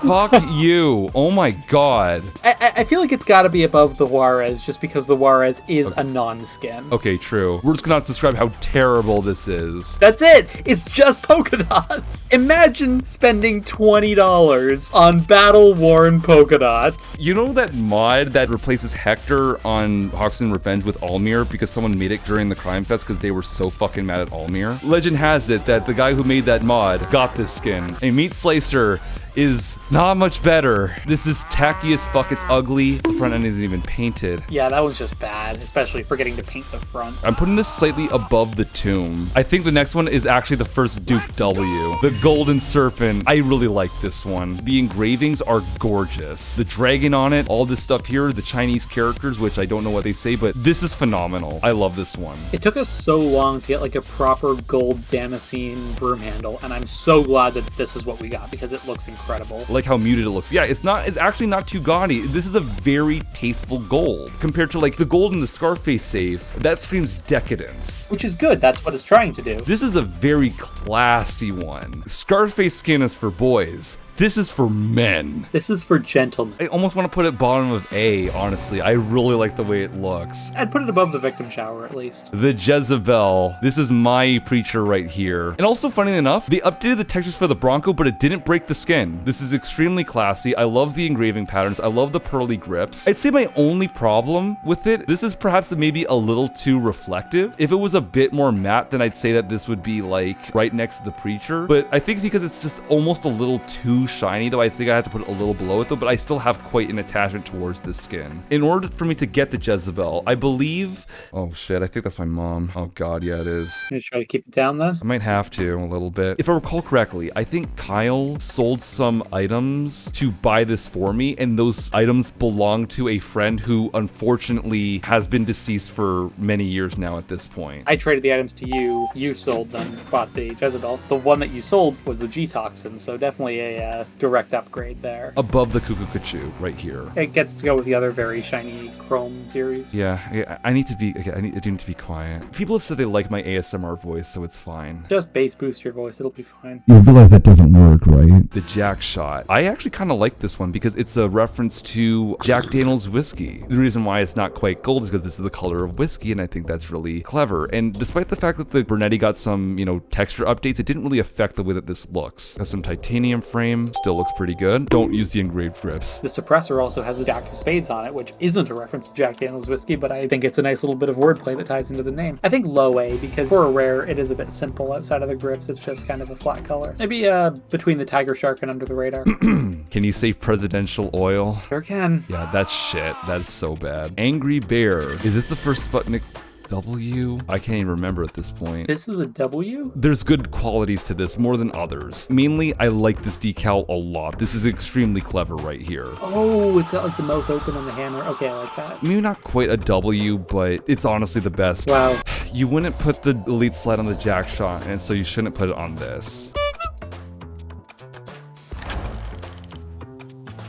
Fuck you. Oh my god. I feel like it's got to be above the Juarez just because the Juarez is a non-skin. Okay, true. We're just gonna describe how terrible this is. That's it. It's just polka dots. Imagine spending $20 on battle-worn polka dots. You know that mod that replaces Hector on Hoxton Revenge with Almir because someone made it during the Crime Fest because they were so fucking mad at Almir? Legend has it that the guy who made that mod got this skin. A Meat Slicer is not much better. This is tacky as fuck. It's ugly. The front end isn't even painted. Yeah, that was just bad, especially forgetting to paint the front. I'm putting this slightly above the tomb. I think the next one is actually the first Duke W. The Golden Serpent. I really like this one. The engravings are gorgeous. The dragon on it, all this stuff here, the Chinese characters, which I don't know what they say, but this is phenomenal. I love this one. It took us so long to get like a proper gold Damascene broom handle, and I'm so glad that this is what we got because it looks incredible. I like how muted it looks. Yeah, it's actually not too gaudy. This is a very tasteful gold compared to like the gold in the Scarface safe. That screams decadence. Which is good. That's what it's trying to do. This is a very classy one. Scarface skin is for boys. This is for men. This is for gentlemen. I almost want to put it bottom of A, honestly. I really like the way it looks. I'd put it above the victim shower, at least. The Jezebel. This is my preacher right here. And also, funny enough, they updated the textures for the Bronco, but it didn't break the skin. This is extremely classy. I love the engraving patterns. I love the pearly grips. I'd say my only problem with it, this is perhaps maybe a little too reflective. If it was a bit more matte, then I'd say that this would be like right next to the preacher. But I think because it's just almost a little too shiny, though, I think I have to put it a little below it, though, but I still have quite an attachment towards this skin. In order for me to get the Jezebel, I believe... Oh, shit. I think that's my mom. Oh, God. Yeah, it is. You try to keep it down, then? I might have to a little bit. If I recall correctly, I think Kyle sold some items to buy this for me, and those items belong to a friend who unfortunately has been deceased for many years now at this point. I traded the items to you. You sold them, bought the Jezebel. The one that you sold was the G-Toxin, so definitely a direct upgrade there. Above the Cuckoo right here. It gets to go with the other very shiny chrome series. Yeah, I need to be, I do need to be quiet. People have said they like my ASMR voice, so it's fine. Just bass boost your voice, it'll be fine. You realize that doesn't work, right? The Jack Shot. I actually kind of like this one because it's a reference to Jack Daniel's whiskey. The reason why it's not quite gold is because this is the color of whiskey, and I think that's really clever. And despite the fact that the Bernetti got some, texture updates, it didn't really affect the way that this looks. Has some titanium frame, still looks pretty good. Don't use the engraved grips. The suppressor also has a Jack of Spades on it, which isn't a reference to Jack Daniel's whiskey, but I think it's a nice little bit of wordplay that ties into the name. I think low A, because for a rare, it is a bit simple outside of the grips. It's just kind of a flat color. Maybe between the Tiger Shark and Under the Radar. Can you say presidential oil? Sure can. Yeah, that's shit. That's so bad. Angry Bear. Is this the first Sputnik W? I can't even remember at this point. This is a W? There's good qualities to this, more than others. Mainly, I like this decal a lot. This is extremely clever right here. Oh, it's got like the mouth open on the hammer. Okay, I like that. Maybe not quite a W, but it's honestly the best. Wow. You wouldn't put the Elite Slide on the Jack Shot, and so you shouldn't put it on this.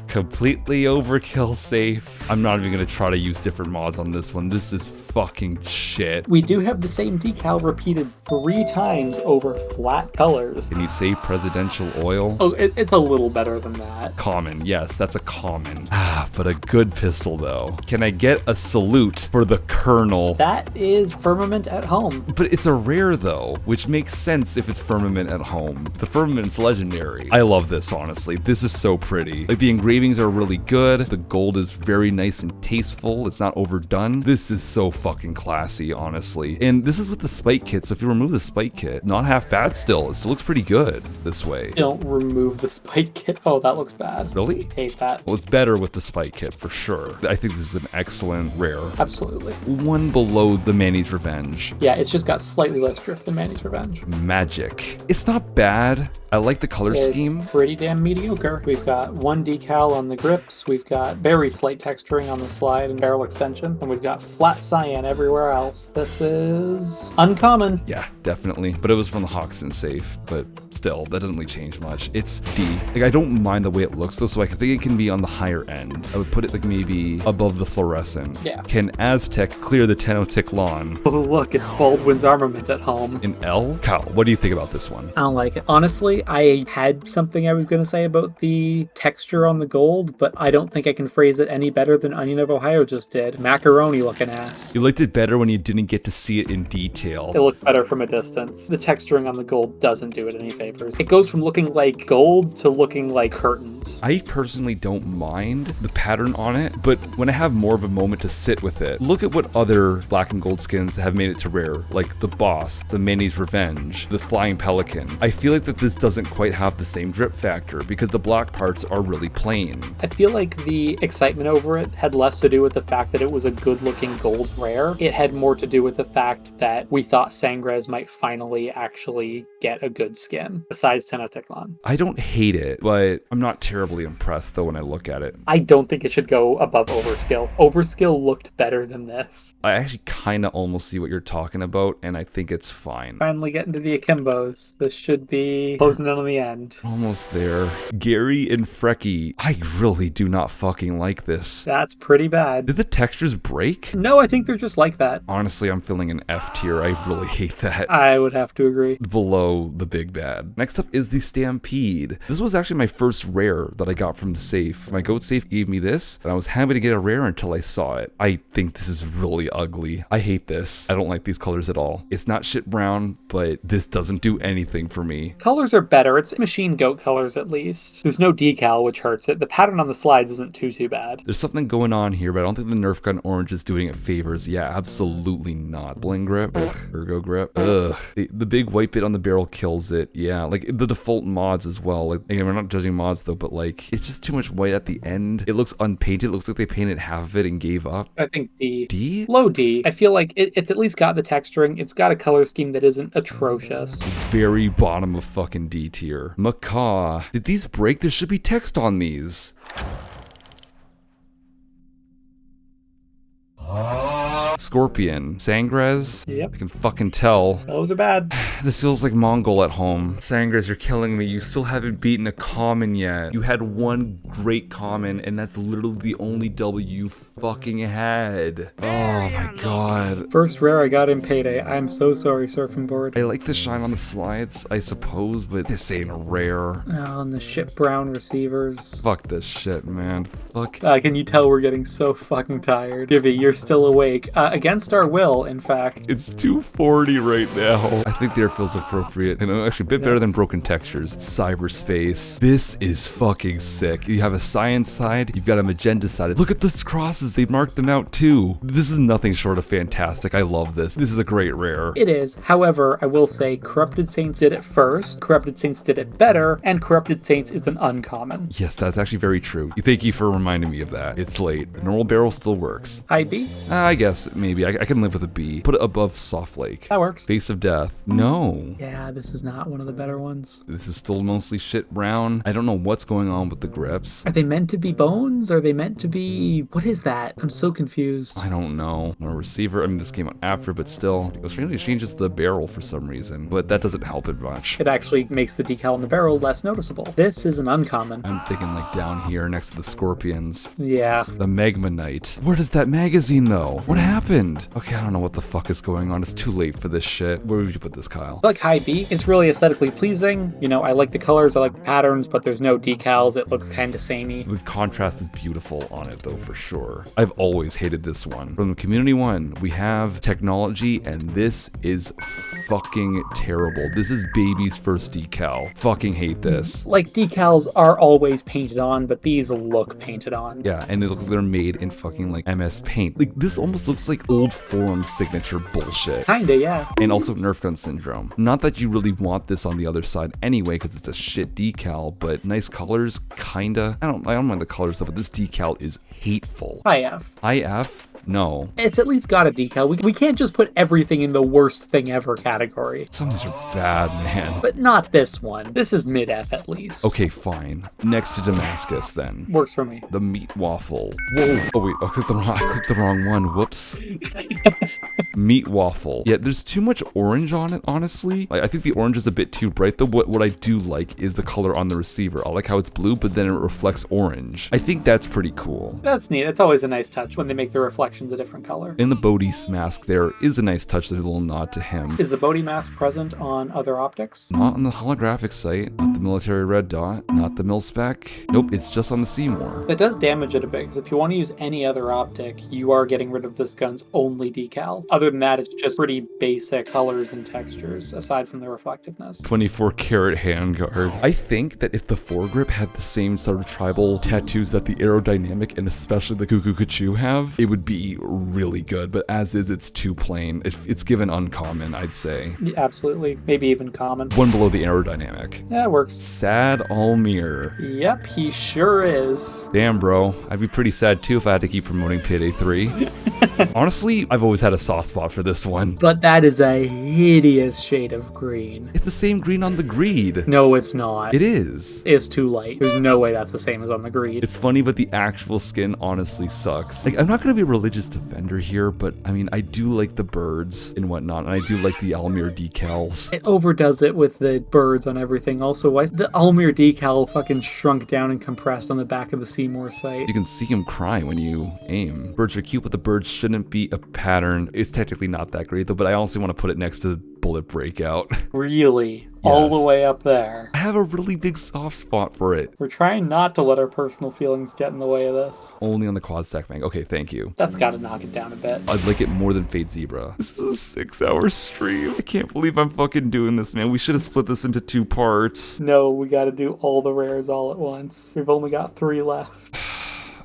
Completely overkill safe. I'm not even gonna try to use different mods on this one. This is fucking shit. We do have the same decal repeated 3 times over flat colors. Can you say presidential oil? Oh, it's a little better than that. Common, yes, that's a common. But a good pistol though. Can I get a salute for the Colonel? That is Firmament at home. But it's a rare though, which makes sense if it's Firmament at home. The Firmament's legendary. I love this, honestly. This is so pretty. Like, the engravings are really good. The gold is very nice and tasteful. It's not overdone. This is so fucking classy, honestly. And this is with the spike kit, so if you remove the spike kit, not half bad still. It still looks pretty good this way. Don't remove the spike kit. Oh, that looks bad. Really? Hate that. Well, it's better with the spike kit for sure. I think this is an excellent rare. Absolutely. One below the Manny's Revenge. Yeah, it's just got slightly less drift than Manny's Revenge. Magic. It's not bad. I like the color scheme. It's pretty damn mediocre. We've got one decal on the grips. We've got very slight texturing on the slide and barrel extension. And we've got flat cyan everywhere else. This is uncommon. Yeah, definitely. But it was from the Hoxton safe. But still, that doesn't really change much. It's D. Like, I don't mind the way it looks though, so I think it can be on the higher end. I would put it like maybe above the fluorescent. Yeah. Can Aztec clear the Tenochtitlan? Oh, look, it's Baldwin's armament at home. In L? Kyle, what do you think about this one? I don't like it. Honestly, I had something I was going to say about the texture on the gold, but I don't think I can phrase it any better than Onion of Ohio just did. Macaroni looking ass. You liked it better when you didn't get to see it in detail. It looks better from a distance. The texturing on the gold doesn't do it any favors. It goes from looking like gold to looking like curtains. I personally don't mind the pattern on it, but when I have more of a moment to sit with it, look at what other black and gold skins have made it to rare, like the Boss, the Manny's Revenge, the Flying Pelican. I feel like that this doesn't quite have the same drip factor because the black parts are really plain. I feel like the excitement over it had less to do with the fact that it was a good-looking gold rare. It had more to do with the fact that we thought Sangres might finally actually get a good skin, besides Tenochtitlan. I don't hate it, but I'm not terribly impressed though when I look at it. I don't think it should go above Overskill. Overskill looked better than this. I actually kind of almost see what you're talking about, and I think it's fine. Finally getting to the Akimbos. This should be closing in on the end. Almost there. Gary and Frecky. I really do not fucking like this. That's pretty bad. Did the textures break? No, I think they're just like that. Honestly, I'm feeling an F tier. I really hate that. I would have to agree. Below the big bad. bad. Next up is the Stampede. This was actually my first rare that I got from the safe. My goat safe gave me this, and I was happy to get a rare until I saw it. I think this is really ugly. I hate this. I don't like these colors at all. It's not shit brown, but this doesn't do anything for me. Colors are better. It's machine goat colors at least. There's no decal, which hurts it. The pattern on the slides isn't too bad. There's something going on here, but I don't think the Nerf gun orange is doing it favors. Yeah, absolutely not. Bling grip, ergo grip. Ugh. The big white bit on the barrel kills it. Yeah, like the default mods as well. Like, again, we're not judging mods though, but like it's just too much white at the end. It looks unpainted. It looks like they painted half of it and gave up. I think D. D? Low D. I feel like it's at least got the texturing. It's got a color scheme that isn't atrocious. Very bottom of fucking D tier. Macaw. Did these break? There should be text on these. Scorpion. Sangres? Yep. I can fucking tell. Those are bad. This feels like Mongol at home. Sangres, you're killing me. You still haven't beaten a common yet. You had one great common, and that's literally the only W you fucking had. Oh my god. First rare I got in Payday. I'm so sorry, Surfing Board. I like the shine on the slides, I suppose, but this ain't a rare. Oh, and the shit brown receivers. Fuck this shit, man. Fuck. Can you tell we're getting so fucking tired? Gibby, you're still awake. Against our will, in fact. It's 240 right now. I think the air feels appropriate. And actually a bit better than Broken Textures. Cyberspace. This is fucking sick. You have a science side, you've got a magenta side. Look at these crosses, they marked them out too. This is nothing short of fantastic. I love this. This is a great rare. It is. However, I will say Corrupted Saints did it first, Corrupted Saints did it better, and Corrupted Saints is an uncommon. Yes, that's actually very true. Thank you for reminding me of that. It's late. The normal barrel still works. High B? I guess, maybe. I can live with a B. Put it above Soft Lake. That works. Face of Death. No. Yeah, this is not one of the better ones. This is still mostly shit brown. I don't know what's going on with the grips. Are they meant to be bones? Are they meant to be... What is that? I'm so confused. I don't know. A receiver, I mean, this came out after, but still. It strangely changes the barrel for some reason, but that doesn't help it much. It actually makes the decal on the barrel less noticeable. This is an uncommon. I'm thinking like down here next to the Scorpions. Yeah. The Magma Knight. Where does that magazine though? What happened? Okay, I don't know what the fuck is going on. It's too late for this shit. Where would you put this, Kyle? I like high B. It's really aesthetically pleasing. You know, I like the colors, I like the patterns, but there's no decals. It looks kind of samey. The contrast is beautiful on it though, for sure. I've always hated this one. From the Community one, we have technology, and this is fucking terrible. This is baby's first decal. Fucking hate this. Like, decals are always painted on, but these look painted on. Yeah, and it looks like they're made in fucking like MS Paint. Like, this almost looks like old forum signature bullshit. Kinda, yeah. And also Nerf gun syndrome. Not that you really want this on the other side anyway, because it's a shit decal, but nice colors, kinda. I don't mind the colors though, but this decal is hateful. IF. IF? No. It's at least got a decal. We can't just put everything in the worst thing ever category. Some of these are bad, man. But not this one. This is mid-F at least. Okay, fine. Next to Damascus then. Works for me. The meat waffle. Whoa. Oh wait, I clicked the wrong one. Whoops. Meat waffle. Yeah, there's too much orange on it, honestly. I think the orange is a bit too bright, though. What I do like is the color on the receiver. I like how it's blue, but then it reflects orange. I think that's pretty cool. That's neat. It's always a nice touch when they make the reflections a different color. In the Bodhi's mask, there is a nice touch. There's a little nod to him. Is the Bodhi mask present on other optics? Not on the holographic site, not the military red dot, not the mil spec. Nope, it's just on the Seymour. That does damage it a bit, because if you want to use any other optic, you are getting rid of this gun's only decal. Other than that, it's just pretty basic colors and textures, aside from the reflectiveness. 24 karat handguard. I think that if the foregrip had the same sort of tribal tattoos that the aerodynamic and especially the Cuckoo Kachu have, it would be really good, but as is, it's too plain. It's given uncommon, I'd say. Yeah, absolutely. Maybe even common. One below the aerodynamic. Yeah, it works. Sad Almir. Yep, he sure is. Damn, bro. I'd be pretty sad too if I had to keep promoting Payday 3. Honestly, I've always had a soft spot for this one. But that is a hideous shade of green. It's the same green on the greed. No, it's not. It is. It's too light. There's no way that's the same as on the greed. It's funny, but the actual skin honestly sucks. Like, I'm not gonna be a religious defender here, but I mean, I do like the birds and whatnot, and I do like the Almir decals. It overdoes it with the birds on everything. Also, why is the Almir decal fucking shrunk down and compressed on the back of the Seymour site? You can see him cry when you aim. Birds are cute, but the birds shouldn't be a pattern. It's technically not that great though, but I also want to put it next to bullet breakout. Really? All the Yes. way up there. I have a really big soft spot for it. We're trying not to let our personal feelings get in the way of this. Only on the quad stack bank. Okay, thank you. That's gotta knock it down a bit. I'd like it more than Fade Zebra. This is a 6-hour stream. I can't believe I'm fucking doing this, man. We should have split this into 2 parts. No, we gotta do all the rares all at once. We've only got 3 left.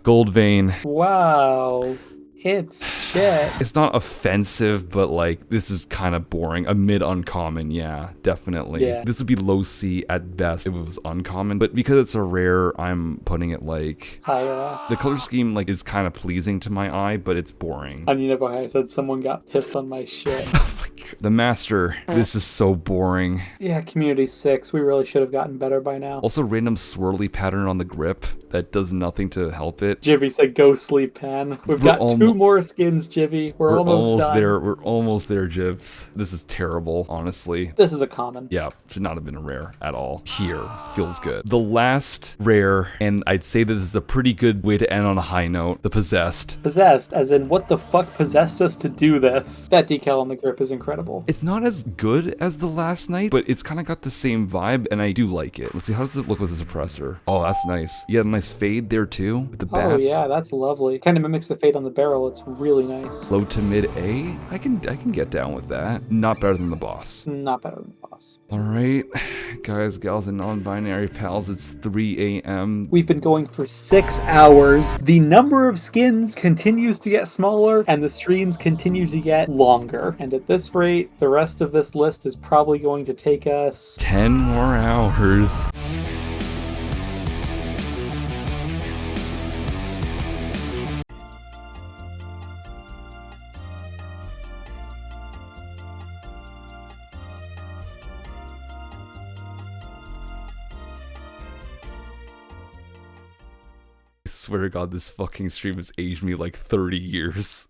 Gold Vein. Wow. It's shit. It's not offensive, but like, this is kind of boring. A mid uncommon, yeah, definitely. Yeah. This would be low C at best if it was uncommon, but because it's a rare, I'm putting it like... Higher up. The color scheme like is kind of pleasing to my eye, but it's boring. And you know why I said someone got pissed on my shit. Oh my God. The Master. This is so boring. Yeah, Community 6. We really should have gotten better by now. Also, random swirly pattern on the grip that does nothing to help it. Jivvy said go sleep, Pen. We've got 2 more skins, Jivvy. We're almost done. There. We're almost there, Jibs. This is terrible, honestly. This is a common. Yeah, should not have been a rare at all. Here, feels good. The last rare, and I'd say that this is a pretty good way to end on a high note, the Possessed. Possessed, as in what the fuck possessed us to do this? That decal on the grip is incredible. It's not as good as the last night, but it's kind of got the same vibe, and I do like it. Let's see, how does it look with the suppressor? Oh, that's nice. You got a nice fade there too, with the Oh bats. yeah, that's lovely. Kind of mimics the fade on the barrel. It's really nice. Low to mid A? I can get down with that. Not better than the boss. Not better than the boss. All right, guys, gals, and non-binary pals, it's 3 a.m. We've been going for 6 hours. The number of skins continues to get smaller, and the streams continue to get longer. And at this rate, the rest of this list is probably going to take us 10 more hours. I swear to God, this fucking stream has aged me like 30 years.